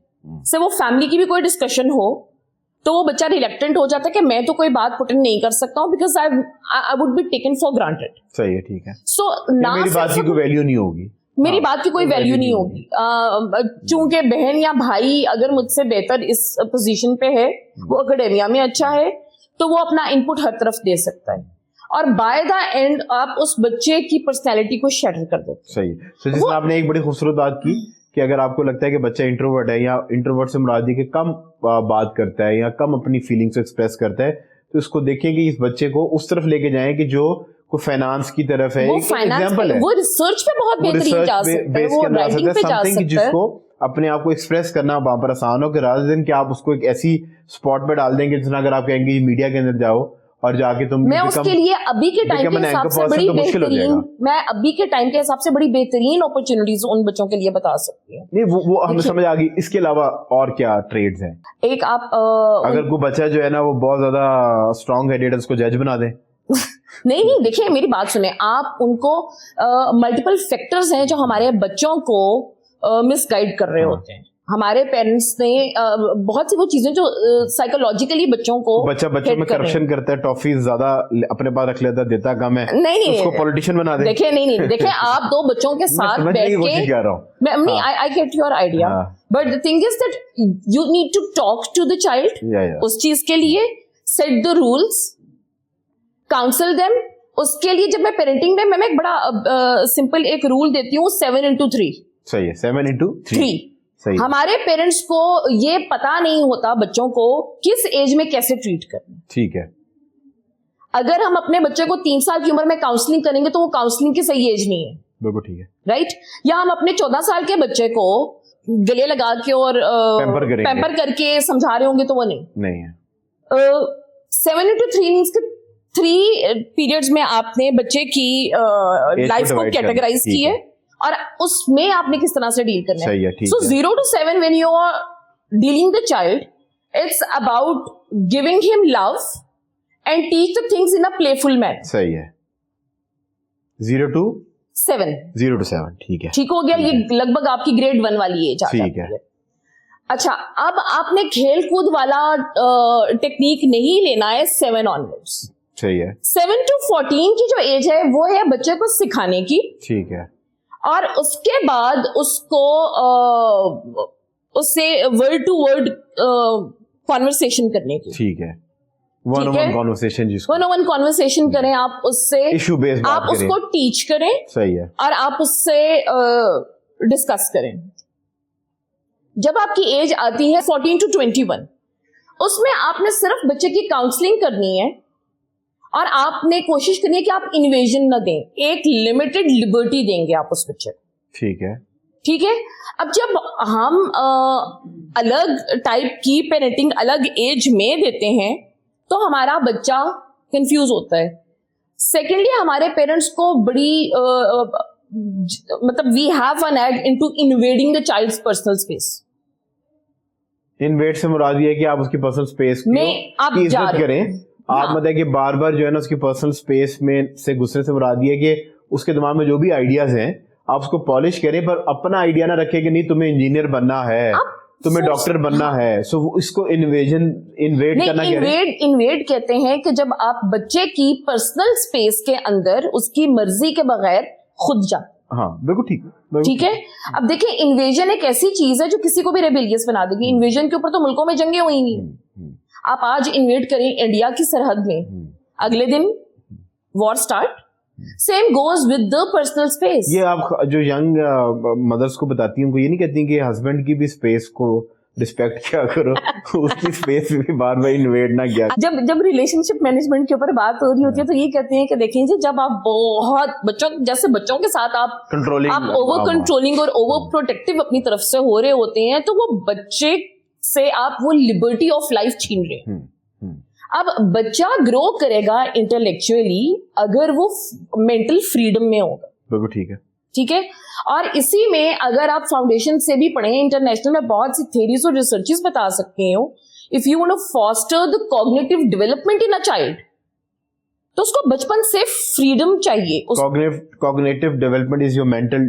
سے وہ فیملی کی بھی کوئی ڈسکشن ہو تو وہ بچہ ریلیکٹنٹ ہو جاتا ہے کہ میں تو کوئی بات پٹ ان نہیں کر سکتا ہوں because I would be taken for granted. صحیح ہے, ٹھیک ہے. سو میری بات کی کوئی ویلیو نہیں ہوگی, میری بات کی کوئی ویلیو نہیں ہوگی, چونکہ بہن یا بھائی اگر مجھ سے بہتر اس پوزیشن پہ ہے, وہ اکیڈیمیا میں اچھا ہے, تو وہ اپنا انپٹ ہر طرف دے سکتا ہے اور بائی دا اینڈ آپ اس بچے کی پرسنالٹی کو شیٹر کر دیتے. صحیح. تو جس آپ نے ایک بڑی خوبصورت بات کی کہ اگر آپ کو لگتا ہے کہ بچہ انٹروورٹ ہے یا انٹروورٹ سے مراد یہ کہ کم بات کرتا ہے یا کم اپنی فیلنگس ایکسپریس کرتا ہے, تو اس کو دیکھیں کہ اس بچے کو اس طرف لے کے جائیں کہ جو کوئی فائنانس کی طرف ہے, وہ ایک فائنانس ایگزامپل ہے, وہ ریسرچ پہ بہت بہترین جا سکتا ہے, وہ رائٹنگ پہ جا سکتا ہے, جس کو اپنے آپ کو ایکسپریس کرنا وہاں پر آسان ہو, کہ رات دن کہ آپ اس کو ایک ایسی اسپاٹ پہ ڈال دیں گے جس میں اگر آپ کہیں گے میڈیا کے اندر جاؤ اور جا کے تم, میں اس کے لیے ابھی کے ٹائم کے حساب سے بڑی بہترین, میں ابھی کے ٹائم کے حساب سے بڑی بہترین اپرچونٹیز ان بچوں کے لیے بتا سکتی ہوں. نہیں وہ ہمیں سمجھ آ گئی. اس کے علاوہ اور کیا ٹریڈز ہیں؟ ایک آپ اگر کوئی بچہ جو ہے نا وہ بہت زیادہ اسٹرانگ ہیڈیڈ ہے, اس کو جج بنا دیں. نہیں دیکھیں میری بات سنیں, آپ ان کو ملٹیپل فیکٹرز ہیں جو ہمارے بچوں کو مس گائڈ کر رہے ہوتے ہیں. ہمارے پیرنٹس نے بہت سی وہ چیزیں جو سائیکولوجیکلی بچوں کو, بچوں میں کرپشن کرتا ہے, ٹافیز زیادہ اپنے پاس رکھ لیتا ہے, دیتا کم ہے, نہیں اس کو پولیٹیشین بنا دیں. دیکھیں نہیں دیکھیں آپ دو بچوں کے ساتھ بیٹھ کے, I get your idea, but the thing is that you need to talk to the child اس چیز کے لیے, set the rules, counsel them. اس کے لیے جب میں پیرنٹنگ میں ایک بڑا سمپل ایک رول دیتی ہوں, 7:3. صحیح ہے, 7:3. ہمارے پیرنٹس کو یہ پتا نہیں ہوتا بچوں کو کس ایج میں کیسے ٹریٹ کرنا. ٹھیک ہے. اگر ہم اپنے بچے کو 3 سال کی عمر میں کاؤنسلنگ کریں گے تو وہ کاؤنسلنگ کی صحیح ایج نہیں ہے. بالکل ٹھیک ہے, رائٹ. یا ہم اپنے 14 سال کے بچے کو گلے لگا کے اور پیمپر کر کے سمجھا رہے ہوں گے تو وہ نہیں ہے. 7:3 means کہ 3 periods میں آپ نے بچے کی لائف کو کیٹیگرائز کی ہے اور اس میں آپ نے کس طرح سے ڈیل کرنا ہے. سو 0 to 7 when you are dealing the child, it's about giving him love and teach the things in a playful manner. صحیح ہے. 0 to 7. ٹھیک ہے, ٹھیک ہو گیا. یہ لگ بھگ آپ کی گریڈ 1 والی ایج آ جاتی ہے. اچھا, اب آپ نے کھیل کود والا ٹیکنیک نہیں لینا ہے 7 onwards. صحیح ہے. 7 to 14 کی جو ایج ہے وہ ہے بچے کو سکھانے کی. ٹھیک ہے. اور اس کے بعد اس کو اس سے ورڈ ٹو ورڈ کانورسیشن کرنے کی. ٹھیک ہے. ون آن ون کانورسیشن کریں آپ اس سے, آپ اس کو ٹیچ کریں. صحیح ہے. اور آپ اس سے ڈسکس کریں. جب آپ کی ایج آتی ہے 14 to 21, اس میں آپ نے صرف بچے کی کاؤنسلنگ کرنی ہے اور آپ نے کوشش کرنی ہے کہ آپ انویژن نہ دیں, ایک لمیٹڈ لبرٹی دیں گے آپ اس بچے کو. ٹھیک ہے. ٹھیک ہے. اب جب ہم الگ ٹائپ کی پیرنٹنگ الگ ایج میں دیتے ہیں تو ہمارا بچہ کنفیوز ہوتا ہے. سیکنڈلی ہمارے پیرنٹس کو بڑی مطلب وی ہیو این ایگ into invading the child's personal space. Invade سے مراد یہ ہے کہ آپ اس کی پرسنل اسپیس میں آپ عزت کریں. آپ مطلب کہ بار بار جو ہے نا اس کی پرسنل اسپیس میں سے گھسنے سے مراد یہ ہے کہ اس کے دماغ میں جو بھی آئیڈیاز ہیں آپ اس کو پالش کریں, پر اپنا آئیڈیا نہ رکھیں کہ نہیں تمہیں انجینئر بننا ہے, تمہیں ڈاکٹر بننا ہے. سو اس کو انویڈ کرنا. انویڈ کہتے ہیں کہ جب آپ بچے کی پرسنل اسپیس کے اندر اس کی مرضی کے بغیر خود جاتے. ہاں بالکل ٹھیک ہے. ٹھیک ہے. اب دیکھیں انویژن ایک ایسی چیز ہے جو کسی کو بھی ریبیلیس بنا دے گی. انویژن کے اوپر تو ملکوں میں جنگیں ہوئی نہیں. آپ آج انویٹ کریں انڈیا کی سرحد میں, اگلے دن war start. Same goes with the personal space. یہ آپ جو ینگ مدرس کو بتاتی ہیں ان کو یہ نہیں کہتی کہ ہسبینڈ کی بھی اسپیس کو رسپیکٹ کیا کرو, اس کی اسپیس میں بھی بار بار انویٹ نہ کیا. جب ریلیشن شپ مینجمنٹ کے اوپر بات ہو رہی ہوتی ہے تو یہ کہتے ہیں کہ دیکھیں جی جب آپ بہت بچوں کے ساتھ آپ اوور کنٹرولنگ اور اوور پروٹیکٹیو اپنی طرف سے ہو رہے ہوتے ہیں تو وہ بچے سے آپ وہ لبرٹی آف لائف چھین رہے ہیں. اب بچہ گرو کرے گا انٹلیکچولی اگر وہ مینٹل فریڈم میں ہوگا. بالکل ٹھیک ہے. ٹھیک ہے. اور اسی میں اگر آپ فاؤنڈیشن سے بھی پڑھیں, انٹرنیشنل میں بہت سی تھیریز اور ریسرچز بتا سکتے ہو, if you want to foster the cognitive development in a child تو اس کو بچپن سے فریڈم چاہیے. Cognitive development is your mental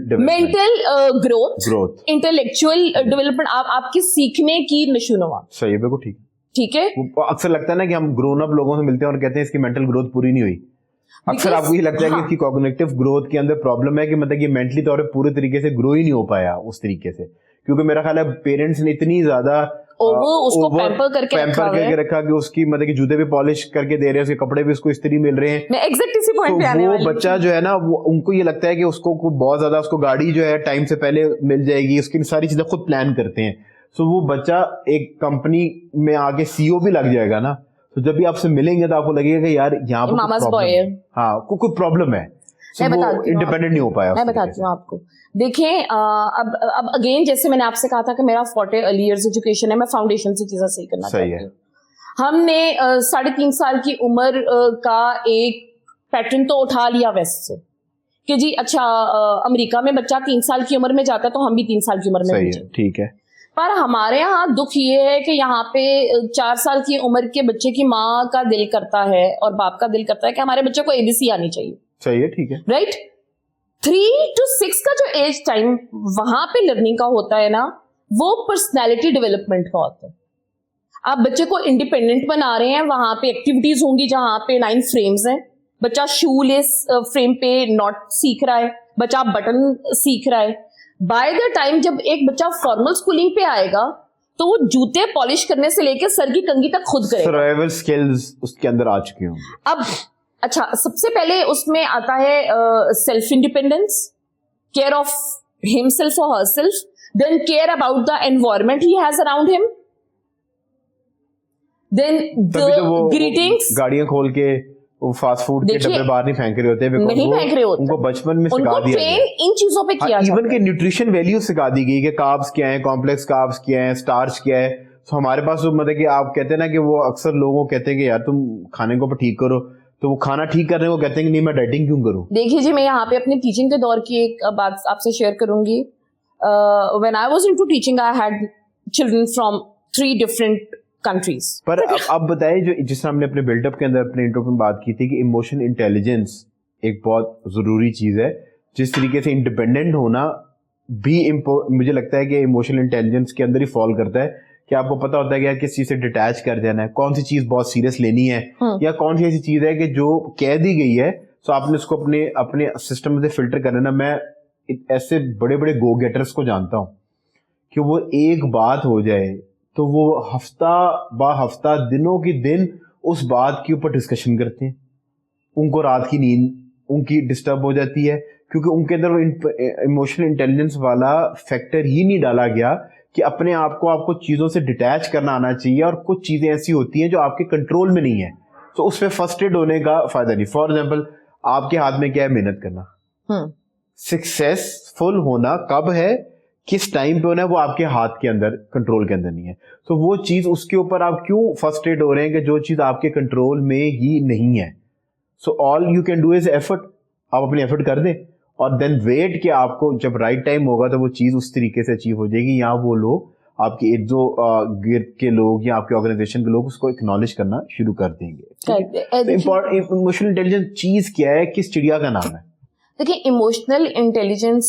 growth, intellectual development, آپ کی سیکھنے کی نشوونما. صحیح ہے. بالکل ٹھیک. ٹھیک ہے. اکثر لگتا ہے نا کہ ہم گرون اپ لوگوں سے ملتے ہیں اور کہتے ہیں اس کی مینٹل گروتھ پوری نہیں ہوئی. اکثر آپ کو یہ لگتا ہے کہ اس کی کوگنیٹو گروتھ کے اندر پرابلم ہے کہ مطلب یہ مینٹلی طور پہ پورے طریقے سے گرو ہی نہیں ہو پایا اس طریقے سے, کیونکہ میرا خیال ہے پیرنٹس نے اتنی زیادہ اس کو پیمپر کر کے رکھا کہ اس کی مطلب کہ جوتے بھی پالش کر کے دے رہے ہیں, اس کے کپڑے بھی اس کو استری مل رہے ہیں. وہ بچہ جو ہے نا ان کو یہ لگتا ہے کہ اس کو بہت زیادہ اس کو گاڑی جو ہے ٹائم سے پہلے مل جائے گی, اس کی ساری چیزیں خود پلان کرتے ہیں. سو وہ بچہ ایک کمپنی میں آگے سی او بھی لگ جائے گا نا, تو جب بھی آپ سے ملیں گے تو آپ کو لگے گا کہ یار یہاں پر ماما's boy ہے. ہاں کوئی پرابلم ہے, انڈیپینڈنٹ نہیں ہو پایا. میں بتاتی ہوں آپ کو. دیکھیں اب اگین جیسے میں نے آپ سے کہا تھا کہ میرا 40 early years ایجوکیشن ہے, میں فاؤنڈیشن سے چیزیں صحیح کرنا چاہتی ہوں. ہم نے 3.5 سال کی عمر کا ایک پیٹرن تو اٹھا لیا ویسٹ سے کہ جی اچھا امریکہ میں بچہ 3 سال کی عمر میں جاتا ہے تو ہم بھی 3 سال کی عمر میں صحیح ہے, ٹھیک ہے. پر ہمارے یہاں دکھ یہ ہے کہ یہاں پہ 4 سال کی عمر کے بچے کی ماں کا دل کرتا ہے اور باپ کا دل کرتا ہے کہ ہمارے بچے کو ABC آنی چاہیے. صحیح ہے, ٹھیک ہے, رائٹ. 3 to 6 کا جو ایج ٹائم وہاں پہ لرننگ کا ہوتا ہے نا, وہ پرسنالٹی ڈیولپمنٹ کا ہوتا ہے. آپ بچے کو انڈیپینڈنٹ بنا رہے ہیں, وہاں پہ ایکٹیویٹیز ہوں گی جہاں پہ 9 فریمز ہیں. بچہ شو لیس فریم پہ ناٹ سیکھ رہا ہے, بچہ بٹن سیکھ رہا ہے. بائی دا ٹائم جب ایک بچہ فارمل اسکولنگ پہ آئے گا تو وہ جوتے پالش کرنے سے لے کے سر کی کنگھی تک خود کرے گا. سروائیول سکلز اس کے اندر آ چکی ہوں. اب اچھا, سب سے پہلے اس میں آتا ہے self independence, care of himself اور herself, then care about the environment he has around him, then greetings. گاڑیاں کھول کے وہ فاسٹ فوڈ کے ڈبے باہر نہیں پھینک رہے ہوتے, نہیں پھینک رہے ہوتے, ان کو بچپن میں سکھا دیا گیا, ان چیزوں پہ کیا ایون کہ نیوٹریشن ویلیو سکھا دی گئی کہ کاربس کیا ہیں, کمپلیکس کاربس کیا ہیں, سٹارچ کیا ہے. تو ہمارے پاس مطلب کہ آپ کہتے ہیں نا کہ وہ اکثر لوگوں کہتے ہیں کہ یار تم کھانے کو ٹھیک کرو, تو وہ کھانا ٹھیک کرنے کو کہتے ہیں کہ نہیں میں ڈائٹنگ کیوں کروں. دیکھیے جی, میں یہاں پہ اپنے ٹیچنگ کے دور کی ایک بات آپ سے شیئر کروں گی. when I was into teaching I had children from 3 different countries. پر اب بتائیں, جو جس ہم نے اپنے بلڈ اپ کے اندر اپنے انٹرو میں بات کی تھی کہ ایموشن انٹیلیجنس ایک بہت ضروری چیز ہے, جس طریقے سے انڈیپینڈنٹ ہونا بھی مجھے لگتا ہے کہ ایموشنل انٹیلیجنس کے اندر ہی فال کرتا ہے, کہ آپ کو پتا ہوتا ہے کہ کس چیز سے ڈیٹیچ کر جانا ہے, کون سی چیز بہت سیریس لینی ہے, یا کون سی ایسی چیز ہے کہ جو کہہ دی گئی ہے تو آپ نے اس کو اپنے سسٹم سے فلٹر کر لینا. میں ایسے بڑے بڑے گو گیٹرس کو جانتا ہوں کہ وہ ایک بات ہو جائے تو وہ ہفتہ با ہفتہ دنوں کی دن اس بات کے اوپر ڈسکشن کرتے ہیں. ان کو رات کی نیند ان کی ڈسٹرب ہو جاتی ہے, کیونکہ ان کے اندر وہ ایموشنل انٹیلیجنس والا فیکٹر ہی نہیں ڈالا گیا کہ اپنے آپ کو چیزوں سے ڈیٹیچ کرنا آنا چاہیے, اور کچھ چیزیں ایسی ہوتی ہیں جو آپ کے کنٹرول میں نہیں ہے, تو اس پہ فرسٹریٹ ہونے کا فائدہ نہیں. فار ایگزامپل آپ کے ہاتھ میں کیا ہے, محنت کرنا. سکسیسفل ہونا کب ہے, کس ٹائم پہ ہونا ہے, وہ آپ کے ہاتھ کے اندر کنٹرول کے اندر نہیں ہے. تو وہ چیز اس کے اوپر آپ کیوں فرسٹریٹ ہو رہے ہیں کہ جو چیز آپ کے کنٹرول میں ہی نہیں ہے. So all you can do is effort, آپ اپنی ایفرٹ کر دیں اور دین ویٹ کہ آپ کو جب رائٹ ٹائم ہوگا تو وہ چیز اس طریقے سے اچیو ہو جائے گی. یہاں وہ لوگ آپ کے جو گرد کے لوگ یا آپ کے آرگنائزیشن کے لوگ اس کو اکنالج کرنا شروع کر دیں گے. ایموشنل انٹیلیجنس چیز کیا ہے, کس چڑیا کا نام ہے؟ دیکھیں, ایموشنل انٹیلیجنس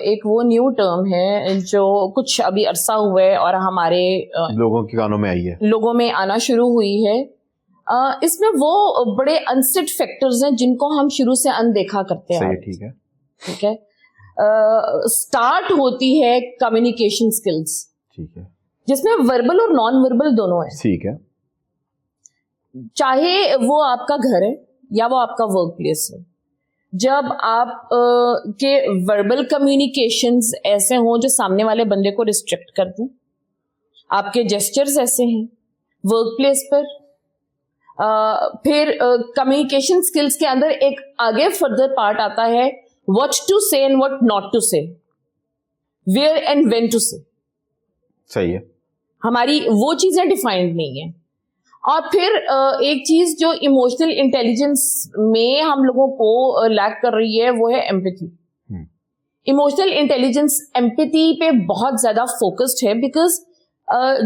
ایک وہ نیو ٹرم ہے جو کچھ ابھی عرصہ ہوا ہے اور ہمارے لوگوں کے کانوں میں آئی ہے, لوگوں میں آنا شروع ہوئی ہے. اس میں وہ بڑے انسیٹ فیکٹرز ہیں جن کو ہم شروع سے اندیکھا کرتے ہیں. ٹھیک ہے, ٹھیک ہے. اسٹارٹ ہوتی ہے کمیونیکیشن اسکلس, ٹھیک ہے, جس میں وربل اور نان وربل دونوں ہیں. ٹھیک ہے. چاہے وہ آپ کا گھر ہے یا وہ آپ کا ورک پلیس ہے, جب آپ کے وربل کمیونیکیشنز ایسے ہوں جو سامنے والے بندے کو ریسٹرکٹ کر دیں, آپ کے جیسچرز ایسے ہیں ورک پلیس پر, پھر کمیونیکیشن اسکلس کے اندر ایک آگے فردر پارٹ آتا ہے what to say and what not to say, where and when to say. صحیح ہے. ہماری وہ چیزیں ڈیفائنڈ نہیں ہیں. اور پھر ایک چیز جو ایموشنل انٹیلیجنس میں ہم لوگوں کو لیک کر رہی ہے وہ ہے ایمپیتھی. ایموشنل انٹیلیجنس ایمپیتھی پہ بہت زیادہ فوکسڈ ہے, بیکاز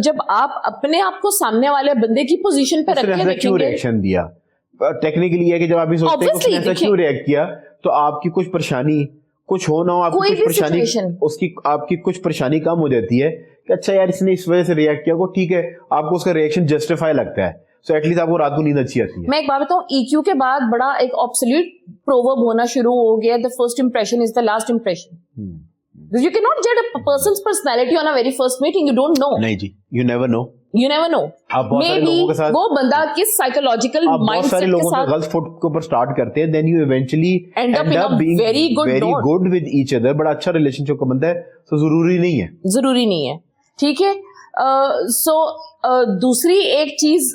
جب آپ اپنے آپ کو سامنے والے بندے کی پوزیشن پہ رکھ کے دیکھیں گے, ریئیکشن دیا ٹیکنیکلی یہ کہ جب آپ سوچتے ہیں کہ ایسا کیوں ریئیکٹ کیا, تو آپ کی کچھ پریشانی کچھ ہونا ہو, آپ کی کچھ پریشانی اس کی آپ کی کچھ پریشانی کم ہو جاتی ہے کہ اچھا یار اس نے اس وجہ سے ریئیکٹ کیا, وہ ٹھیک ہے, آپ کو اس کا ریئیکشن جسٹیفائی لگتا ہے, سو ایٹ لیسٹ آپ کو رات کو نیند اچھی آتی ہے. میں ایک بات بتاؤں, ای کیو کے بعد بڑا ایک آبسلیٹ پروورب ہونا شروع ہو گیا, the first impression is the last impression. You cannot judge a person's personality on a very first meeting. You don't know. نہیں جی, you never know. You never know. Maybe وہ بندہ کس psychological mindset کے ساتھ غلط فٹ کے اوپر start کرتے ہیں, then you eventually end up being very good with each other. بڑا اچھا relationship کا بندہ ہے, تو ضروری نہیں ہے. ضروری نہیں ہے, ٹھیک ہے. सो दूसरी एक चीज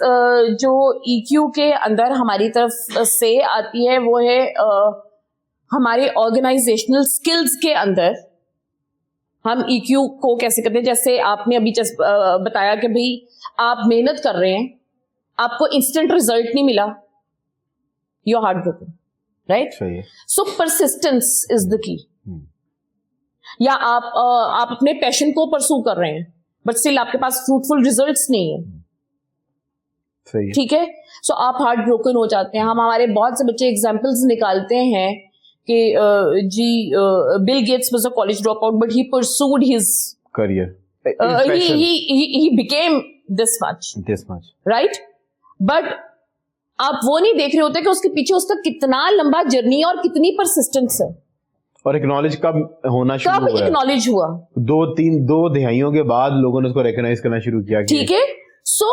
जो EQ के अंदर हमारी तरफ से आती है वो है हमारे ऑर्गेनाइजेशनल स्किल्स के अंदर हम EQ को कैसे करते हैं. जैसे आपने अभी बताया कि भाई आप मेहनत कर रहे हैं, आपको इंस्टेंट रिजल्ट नहीं मिला, you are heart broken, right. So persistence is the key. या आप अपने पैशन को परसू कर रहे हैं बट स्टिल आपके पास फ्रूटफुल रिजल्ट्स नहीं है, ठीक है. सो आप हार्ट ब्रोकन हो जाते हैं. हम हमारे बहुत से बच्चे एग्जाम्पल्स निकालते हैं कि जी Bill Gates was a college drop out but he pursued his career, he became this much, right. but आप वो नहीं देख रहे होते कि उसके पीछे उसका कितना लंबा जर्नी है और कितनी परसिस्टेंस है. और एक्नॉलेज कब होना शुरू हुआ? कब एक्नॉलेज हुआ? 2 दहाइयों के बाद लोगों ने उसको रिकॉग्नाइज करना शुरू किया. ठीक है. सो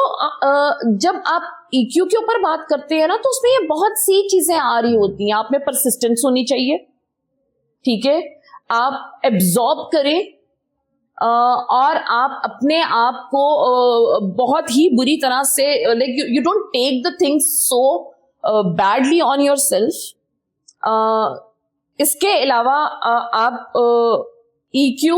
जब आप EQ के ऊपर बात करते हैं ना तो उसमें ये बहुत सी चीजें आ रही होती हैं. आप में परसिस्टेंस होनी चाहिए, ठीक है. आप एब्जॉर्ब करें और आप अपने आप को बहुत ही बुरी तरह से like you don't take the things so badly on yourself. इसके अलावा आप EQ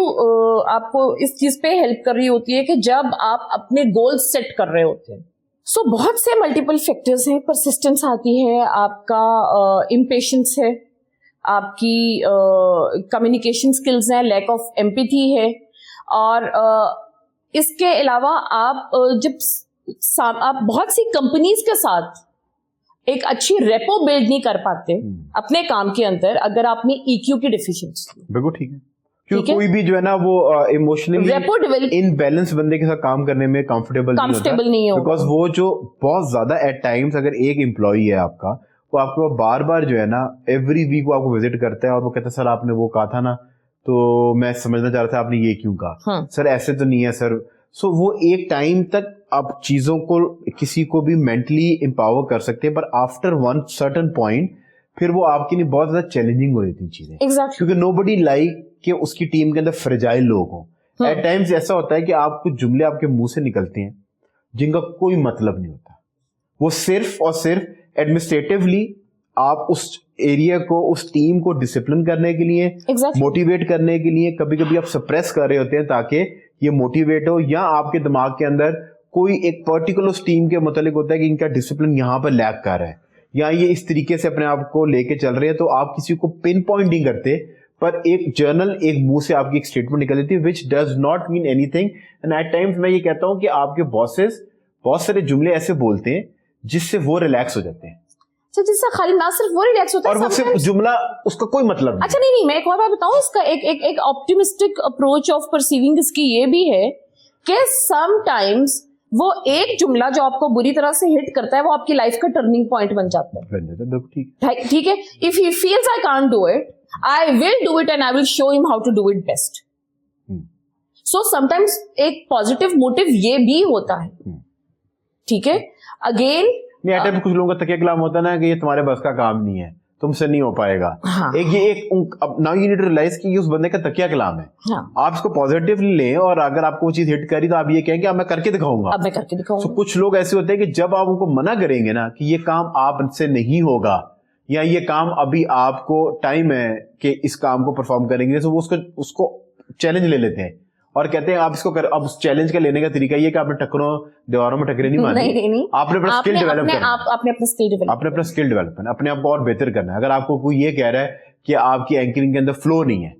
आपको इस चीज पे हेल्प कर रही होती है कि जब आप अपने गोल सेट कर रहे होते हैं. सो बहुत से मल्टीपल फैक्टर्स हैं. परसिस्टेंस आती है, आपका इम्पेशेंस है, आपकी कम्युनिकेशन स्किल्स हैं, लैक ऑफ एम्पैथी है. और इसके अलावा आप जब आप बहुत सी कंपनीज के साथ एक अच्छी रेपो बिल्ड नहीं कर पाते अपने काम के अंदर अगर आप में EQ की डिफिशिएंसी. बिल्कुल ठीक है. क्योंकि कोई भी जो है ना वो इमोशनली इनबैलेंस बंदे के साथ काम करने में कंफर्टेबल नहीं होगा. बिकॉज वो जो बहुत ज्यादा एट टाइम्स अगर एक एम्प्लॉई है आपका, वो आपको बार बार जो है ना एवरी वीक वो आपको विजिट करता है और वो कहता है सर आपने वो कहा था ना तो मैं समझना चाह रहा था आपने ये क्यों कहा. सर ऐसे तो नहीं है सर. सो वो एक टाइम तक आप चीजों को किसी को भी मेंटली एम्पावर कर सकते हैं, पर आफ्टर वन सर्टेन पॉइंट फिर वो आपके लिए बहुत ज्यादा चैलेंजिंग हो जाती चीजें. क्योंकि नोबडी लाइक कि उसकी टीम के अंदर फ्रेजाइल लोग हों. एट टाइम्स ऐसा होता है कि आप कुछ जुमले आपके मुंह से निकलते हैं जिनका कोई मतलब नहीं होता. वो सिर्फ और सिर्फ एडमिनिस्ट्रेटिवली आप उस एरिया को, उस टीम को डिसिप्लिन करने के लिए, मोटिवेट करने के लिए कभी कभी आप सप्रेस कर रहे होते हैं ताकि ये मोटिवेट हो, या आपके दिमाग के अंदर कोई एक पर्टिकुलर टीम के मुतालिक होता है कि इनका डिसिप्लिन यहाँ पर लैक कर रहा है या ये इस तरीके से अपने आप को लेके चल रहे हैं. तो आप किसी को पिन पॉइंट नहीं करते, पर एक जर्नल, एक मुंह से आपकी एक स्टेटमेंट निकल जाती है which does not mean anything. And at times मैं ये कहता हूँ कि आपके बॉसेस बहुत सारे जुमले ऐसे बोलते हैं जिससे वो रिलैक्स हो जाते हैं. जिससे खाली ना सिर्फ वो रिलैक्स होता है और वो सिर्फ जुमला, उसका कोई मतलब नहीं. अच्छा नहीं, मैं एक और बात बताऊं. इसका एक ऑप्टिमिस्टिक अप्रोच ऑफ परसीविंग इसकी ये भी है कि समटाइम्स वो एक जुमला जो आपको बुरी तरह से हिट करता है वो आपकी लाइफ का टर्निंग पॉइंट बन जाता है. ठीक है. If he feels I can't do it, I will do it and I will show him how to do it best. So sometimes एक पॉजिटिव मोटिव ये भी होता है. ठीक है. अगेन नहीं, कुछ लोगों का तकिया कलाम होता है ना कि ये तुम्हारे बस का काम नहीं है, तुमसे नहीं हो पाएगा. हाँ. Now you need to realise कि ये उस बंदे का तकिया कलाम है. हाँ. आप इसको पॉजिटिवली लें और अगर आपको वो चीज हिट करी तो आप ये कहेंगे अब मैं करके दिखाऊंगा. अब मैं करके दिखाऊंगा. So, कुछ लोग ऐसे होते हैं कि जब आप उनको मना करेंगे ना कि ये काम आपसे नहीं होगा या ये काम अभी आपको टाइम है कि इस काम को परफॉर्म करेंगे, तो वो उसको चैलेंज ले लेते हैं और कहते हैं आप इसको कर. अब उस चैलेंज का लेने का तरीका ये कि आपने टक्करों दीवारों में टकरे नहीं मारनी. नहीं. आपने अपना स्किल डेवलप करना है. आपने अपना स्किल डेवलप करना, अपने आप को और बेहतर करना है. अगर आपको कोई ये कह रहा है कि आपकी एंकरिंग के अंदर फ्लो नहीं है,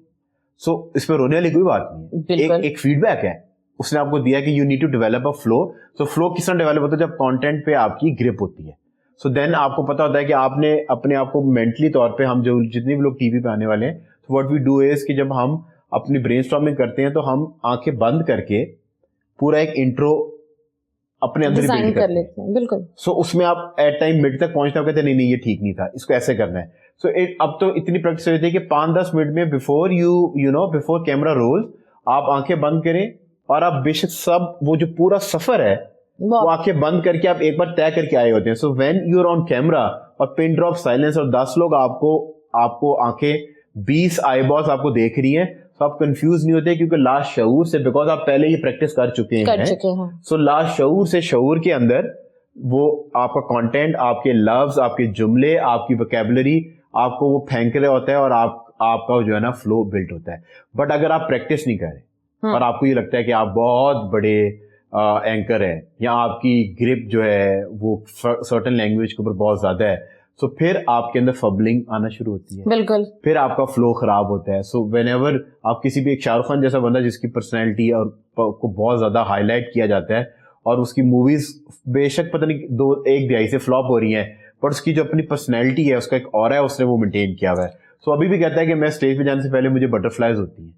सो इस पर रोने वाली कोई बात नहीं है. एक फीडबैक है, उसने आपको दिया कि you need to develop a flow. तो फ्लो किस तरह डेवलप होता है? जब कॉन्टेंट पे आपकी ग्रिप होती है. सो देन आपको पता होता है कि आपने अपने आप को मेंटली तौर पे, हम जो जितने भी लोग टीवी पे आने वाले हैं, तो व्हाट वी डू इज कि जब हम अपनी ब्रेनस्टॉर्मिंग करते हैं तो हम आंखें बंद करके पूरा एक इंट्रो अपने अंदर डिजाइन कर लेते हैं. बिल्कुल. सो उसमें आप एट टाइम मिड तक पहुंचते हो, कहते हैं नहीं ये ठीक नहीं था, इसको ऐसे करना है. सो अब तो इतनी प्रैक्टिस होती है कि 5-10 मिनट में बिफोर कैमरा रोल आप आंखें बंद करें और आप बेशक सब वो जो पूरा सफर है वो आंखें बंद करके आप एक बार तय करके आए होते हैं. So when you are on camera और पिन ड्रॉप साइलेंस और 10 लोग आपको आंखें 20 आईबॉल्स आपको देख रही हैं, तो आप कंफ्यूज नहीं होते, क्योंकि लास्ट शऊर से, बिकॉज आप पहले ये प्रैक्टिस कर चुके हैं, सो लास्ट शऊर से शऊर के अंदर वो आपका कंटेंट, आपके लफ्ज, आपके जुमले, आपकी वोकैबुलरी आपको वो फेंक रहे होता है और आपका जो है ना फ्लो बिल्ट होता है. बट अगर आप प्रैक्टिस नहीं करें और आपको ये लगता है कि आप बहुत बड़े एंकर है या आपकी ग्रिप जो है वो सर्टेन लैंग्वेज के ऊपर बहुत ज्यादा है, सो फिर आपके अंदर फबलिंग आना शुरू होती है, बिल्कुल, फिर आपका फ्लो खराब होता है. सो व्हेनेवर आप किसी भी, एक शाहरुख खान जैसा बंदा जिसकी पर्सनैलिटी और को बहुत ज्यादा हाईलाइट किया जाता है और उसकी मूवीज बेशक पता नहीं 1 दिहाई से फ्लॉप हो रही हैं, पर उसकी जो अपनी पर्सनैलिटी है, उसका एक ऑरा है, उसने वो मेंटेन किया हुआ है. सो अभी भी कहता है कि मैं स्टेज पे जाने से पहले मुझे बटरफ्लाइज होती हैं.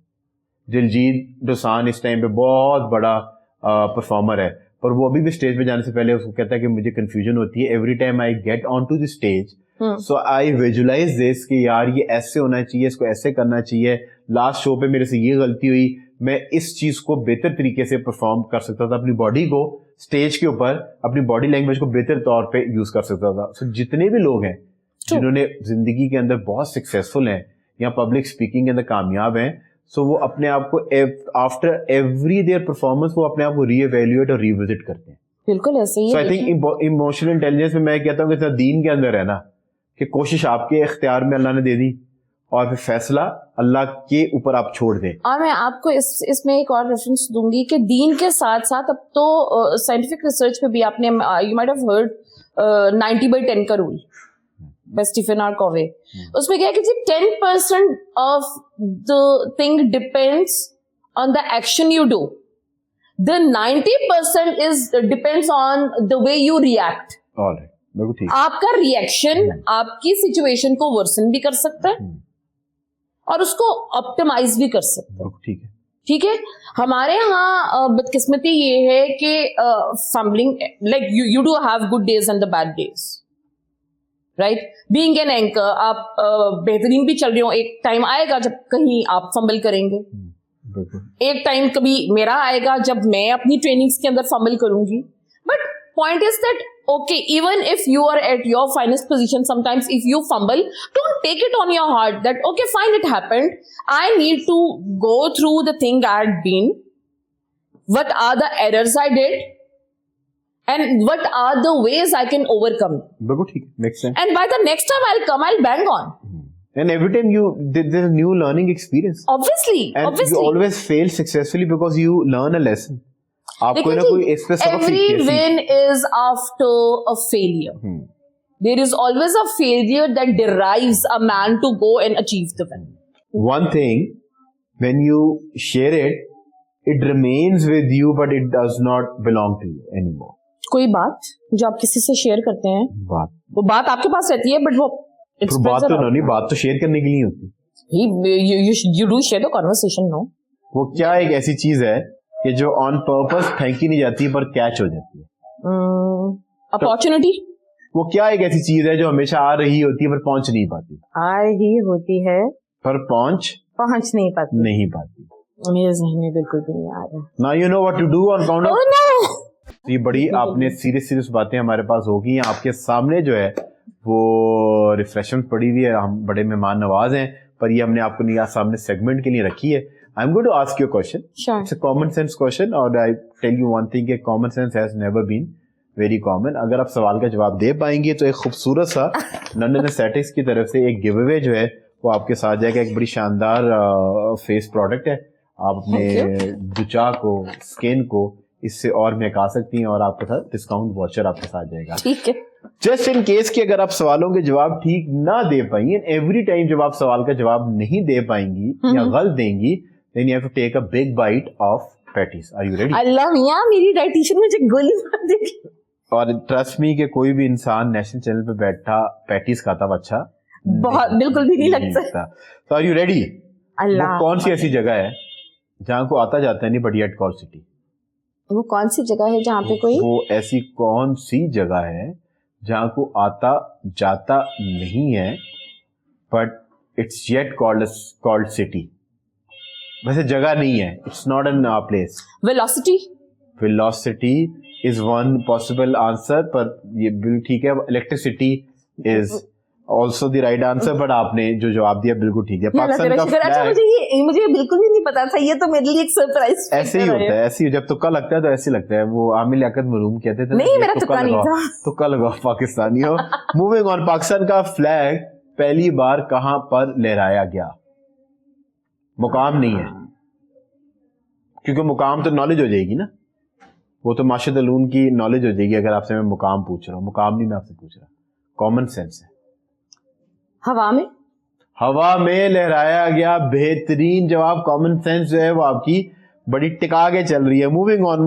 दिलजीत दोसांझ इस टाइम पे बहुत बड़ा परफॉर्मर है, पर वो अभी भी स्टेज पे जाने से पहले उसको कहता है कि मुझे कंफ्यूजन होती है every time I get on to the stage, so I visualise this कि यार ये ऐसे होना चाहिए, इसको ऐसे करना चाहिए, लास्ट शो पे मेरे से ये गलती हुई, मैं इस चीज को बेहतर तरीके से परफॉर्म कर सकता था, अपनी बॉडी को स्टेज के ऊपर, अपनी बॉडी लैंग्वेज को बेहतर तौर पे यूज कर सकता था. सो जितने भी लोग हैं जिन्होंने जिंदगी के अंदर बहुत सक्सेसफुल हैं या पब्लिक स्पीकिंग के अंदर कामयाब हैं, सो वो अपने आप को आफ्टर एवरी देयर परफॉर्मेंस वो अपने आप को रीएवैल्यूएट और रिविजिट करते हैं. बिल्कुल ऐसे ही. सो आई थिंक इमोशनल इंटेलिजेंस में मैं कहता हूँ कि दीन के अंदर है ना, कि कोशिश आपके इख्तियार में अल्लाह ने दे दी और फिर फैसला अल्लाह के ऊपर आप छोड़ दें. और मैं आपको इसमें एक और रेफरेंस दूंगी कि दीन के साथ साथ अब तो साइंटिफिक रिसर्च पे भी आपने, यू माइट हैव हर्ड 90/10 का rule by Stephen R. Covey. उसमें क्या है कि 10% of the thing depends on the action you do. The 90% depends on the way you react. Alright, बिल्कुल ठीक. आपका रिएक्शन आपकी सिचुएशन को वर्सन भी कर सकता है और उसको ऑप्टिमाइज भी कर सकता है. ठीक है. ठीक है. हमारे यहाँ बदकिस्मती ये है कि fumbling, like you do have good days and the bad days, right. Being an anchor, आप बेहतरीन भी चल रहे हो, एक टाइम आएगा जब कहीं आप फंबल करेंगे, एक टाइम कभी मेरा आएगा जब मैं अपनी ट्रेनिंग्स के अंदर फंबल करूंगी. But point is that okay, even if you are at your finest position, sometimes if you fumble, don't take it on your heart that okay fine, it happened, I need to go through the thing I had been, what are the errors I did and what are the ways I can overcome. बिल्कुल ठीक, makes sense. And by the next time I'll bang on. And every time there's a new learning experience. Obviously. You always fail successfully because you learn a lesson. आपको ना कोई इस पे सबक सीखते हैं. Every win is after a failure. There is always a failure that derives a man to go and achieve the win. One thing, when you share it, it remains with you, but it does not belong to you anymore. कोई बात जो आप किसी से share करते हैं, वो बात आपके पास रहती है, बट वो बात तो नहीं, बात तो शेयर करने के लिए होती. You do share the conversation, no? वो क्या एक ऐसी चीज है कि जो ऑन पर्पस फेंकी नहीं जाती पर कैच हो जाती है. अपॉर्चुनिटी. वो क्या एक ऐसी चीज है जो हमेशा आ रही होती है पर पहुंच नहीं पाती. आ रही होती है पर पहुंच नहीं पाती. मेरे ज़हन में बिल्कुल भी नहीं आ रहा. Now you know what to do on count of. Oh no! तो ये बड़ी आपने सीरियस बातें हमारे पास होगी. आपके सामने जो है वो रिफ्रेशमेंट पड़ी हुई है, हम बड़े मेहमान नवाज हैं, पर ये हमने आपको नहीं सामने सेगमेंट के लिए रखी है. I am going to ask you a question. It's a common sense question और I tell you one thing, common sense has never been very common. अगर आप सवाल का जवाब दे पाएंगे तो एक खूबसूरत सा लंदन एस्थेटिक्स की तरफ से एक गिव अवे जो है वो आपके साथ जाएगा. एक बड़ी शानदार फेस प्रोडक्ट है, आप अपने त्वचा को, स्किन को इससे और महका सकती हैं और आपके साथ डिस्काउंट वाउचर आपके साथ जाएगा. ठीक है. जस्ट इन केस कि अगर आप सवालों के जवाब ठीक ना दे पाएंगे, एवरी टाइम जब आप सवाल का जवाब नहीं दे पाएंगी या गलत देंगी, then you have to take a big bite of patties. Are you ready? अल्लाह मियां, मेरी डाइटिशियन मुझे गोली मार देगी. और ट्रस्ट मी कि कोई भी इंसान नेशनल चैनल पे बैठा पैटीज खाता हुआ अच्छा बहुत बिल्कुल भी नहीं लगता. तो आर यू रेडी? अल्लाह, कौन सी ऐसी जगह है जहाँ को आता जाता है नहीं बट येट कॉल्ड सिटी? वो कौन सी जगह है जहाँ पे कोई, वो ऐसी कौन सी जगह है जहाँ को आता जाता नहीं है but it's yet called city? वैसे जगह नहीं है, it's not an place. Velocity is one possible answer, पर ये बिल्कुल ठीक है. Electricity is also the right answer, but आपने जो जवाब दिया बिल्कुल ठीक है. पाकिस्तान का अच्छा, flag मुझे बिल्कुल भी नहीं पता था, ये तो मेरे लिए एक सरप्राइज. ऐसे ही होता है, ऐसे ही जब तुक्का लगता है तो ऐसे लगता है. वो आमिर लियाकत मरूम कहते थे नहीं, मेरा तुक्का नहीं था. तुक्का लगाओ पाकिस्तानियों. मूविंग ऑन, पाकिस्तान का फ्लैग पहली बार कहां पर लहराया गया? मुकाम नहीं है, क्योंकि मुकाम तो नॉलेज हो जाएगी ना, वो तो माशद अलून की नॉलेज हो जाएगी अगर आपसे मैं मुकाम पूछ रहा हूँ. मुकाम नहीं मैं आपसे पूछ रहा, कॉमन सेंस है. हवा में. हवा में लहराया गया. बेहतरीन जवाब. कॉमन सेंस जो है वो आपकी बड़ी टिका के चल रही है. मूविंग ऑन,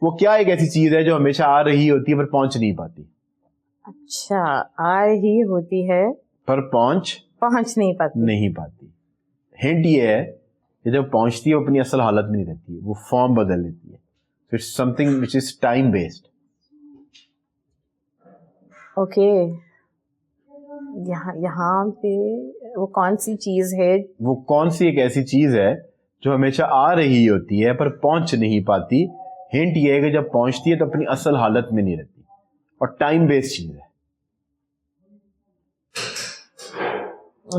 वो क्या एक ऐसी चीज है जो हमेशा आ रही होती है पर पहुंच नहीं पाती? अच्छा, आ रही होती है पर पहुंच नहीं पाती. हिंट ये है कि जब पहुंचती है वो अपनी असल हालत में नहीं रहती है, वो फॉर्म बदल लेती है. So it's something which is time based. Okay, यहाँ पे वो कौन सी चीज है? वो कौन सी एक ऐसी चीज है जो हमेशा आ रही होती है पर पहुंच नहीं पाती? हिंट ये है कि जब पहुंचती है तो अपनी असल हालत में नहीं रहती और टाइम बेस्ड चीज है.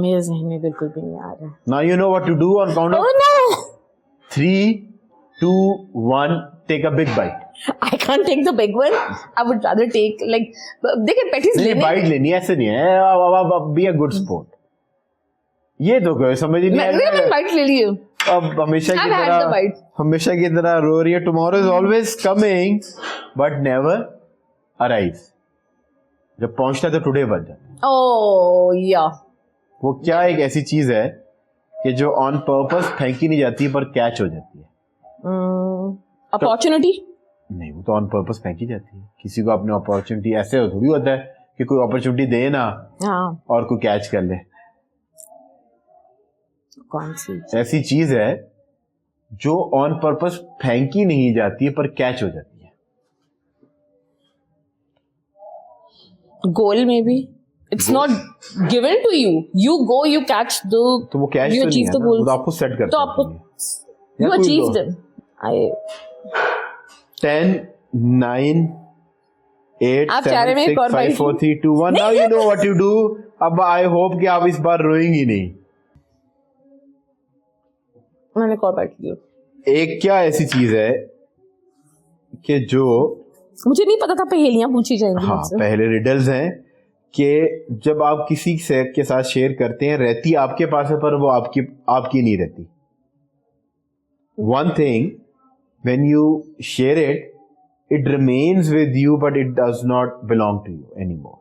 मेरे ज़हन में बिल्कुल भी नहीं आ रहा. Now you know what to do on count of 3, 2, 1. Take a big bite. I can't take the big one. I would rather take like देखिए पैटीज नहीं, लेने. बाइट लेनी है, ऐसे नहीं है. Be a good sport. ये तो कोई समझ ही नहीं आ मैंने रहा. बाइट ले ली. अब हमेशा I've had the bite. हमेशा की तरह रो रही है. Tomorrow is always coming but never arrives. जब पहुंचता है तो टुडे बन जाता है. Oh yeah. वो क्या एक ऐसी चीज है कि जो ऑन पर्पस फेंकी नहीं जाती पर कैच हो जाती है? अपॉर्चुनिटी. नहीं, वो तो ऑन पर्पस फेंकी जाती है. किसी को अपनी अपॉर्चुनिटी ऐसे थोड़ी होता है कि कोई अपॉर्चुनिटी दे ना और कोई कैच कर ले. कौन सी ऐसी चीज है जो ऑन पर्पस फेंकी नहीं जाती है पर कैच हो जाती है? गोल में भी. It's not given to you. You go, you catch the. तो वो कैच you तो नहीं achieve है the ना, goals. वो तो आपको सेट करते तो आपको you achieve them. 10, 9, 8, आप 7, चाह रहे हैं 6, 5, 4, 3, 2, 1. Now you know what you do. अब आई होप कि आप इस बार रोएंगी नहीं. मैंने कॉल बैठ लिया. एक क्या ऐसी चीज है कि जो मुझे नहीं पता था पहेलियां पूछी जाएंगी हाँ मुझसे. पहले रिडल्स हैं कि जब आप किसी से के साथ शेयर करते हैं रहती आपके पास है पर वो आपकी नहीं रहती. One thing when you share it remains with you but it does not belong to you anymore.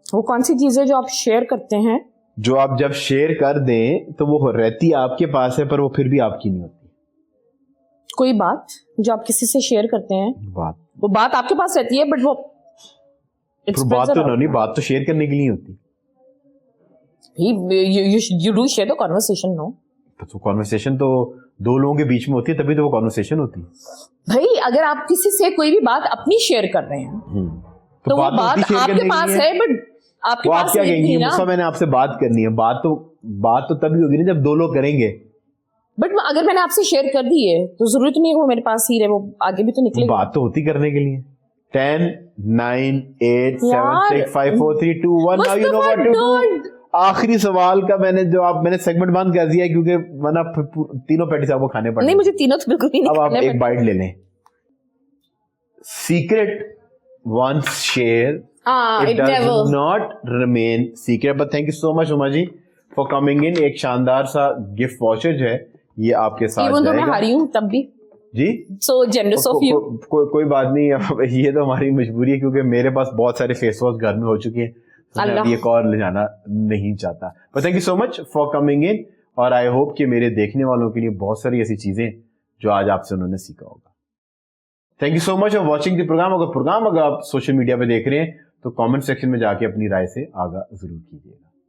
वो कौन सी चीज है जो आप शेयर करते हैं? जो आप जब शेयर कर दें तो वो रहती आपके पास है पर वो फिर भी आपकी नहीं होती. कोई बात जो आप किसी से शेयर करते हैं, बात वो बात आपके पास रहती है बट वो बात तो नहीं, बात तो शेयर करने के लिए होती. you do share the conversation, no? तो कॉन्वर्सेशन तो दो लोगों के बीच में होती है तभी तो वो कॉन्वर्सेशन होती है. भाई अगर आप किसी से कोई भी बात अपनी शेयर कर रहे हैं तो वो बात आपके पास है बट आपके वो पास आप क्या कहेंगी? ना. मुझसे मैंने आपसे बात करनी है. बात तो तभी होगी ना जब दो लोग करेंगे. बट अगर मैंने आपसे शेयर कर दी है तो जरूरत नहीं है वो मेरे पास ही रहे, वो आगे भी तो निकले. बात तो होती करने के लिए. 10, 9, 8, 7, 6, 5, 4, 3, 2, 1. Now you know what to do. आखिरी सवाल का मैंने सेगमेंट बंद कर दिया क्योंकि वरना तीनों पैटीज आपको खाने पड़े. नहीं, मुझे तीनों तो बिल्कुल नहीं. अब आप एक बाइट ले लें. Secret once share it does not remain secret. But thank you so much Uma ji for coming in. एक शानदार सा गिफ्ट वाउचर जो है ये आपके साथ जाएगा. मैं हारी हूँ तब भी जी. so generous of you. कोई बात नहीं. ये तो हमारी मजबूरी है क्योंकि मेरे पास बहुत सारे फेस वॉश घर में हो चुके हैं तो मैं ये और ले जाना नहीं चाहता. But thank you so much for coming in. और आई होप कि मेरे देखने वालों के लिए बहुत सारी ऐसी चीजें जो आज आपसे उन्होंने सीखा होगा. Thank you so much for watching the programme. अगर आप सोशल मीडिया पे देख रहे हैं तो कमेंट सेक्शन में जाके अपनी राय से आगाह जरूर कीजिएगा.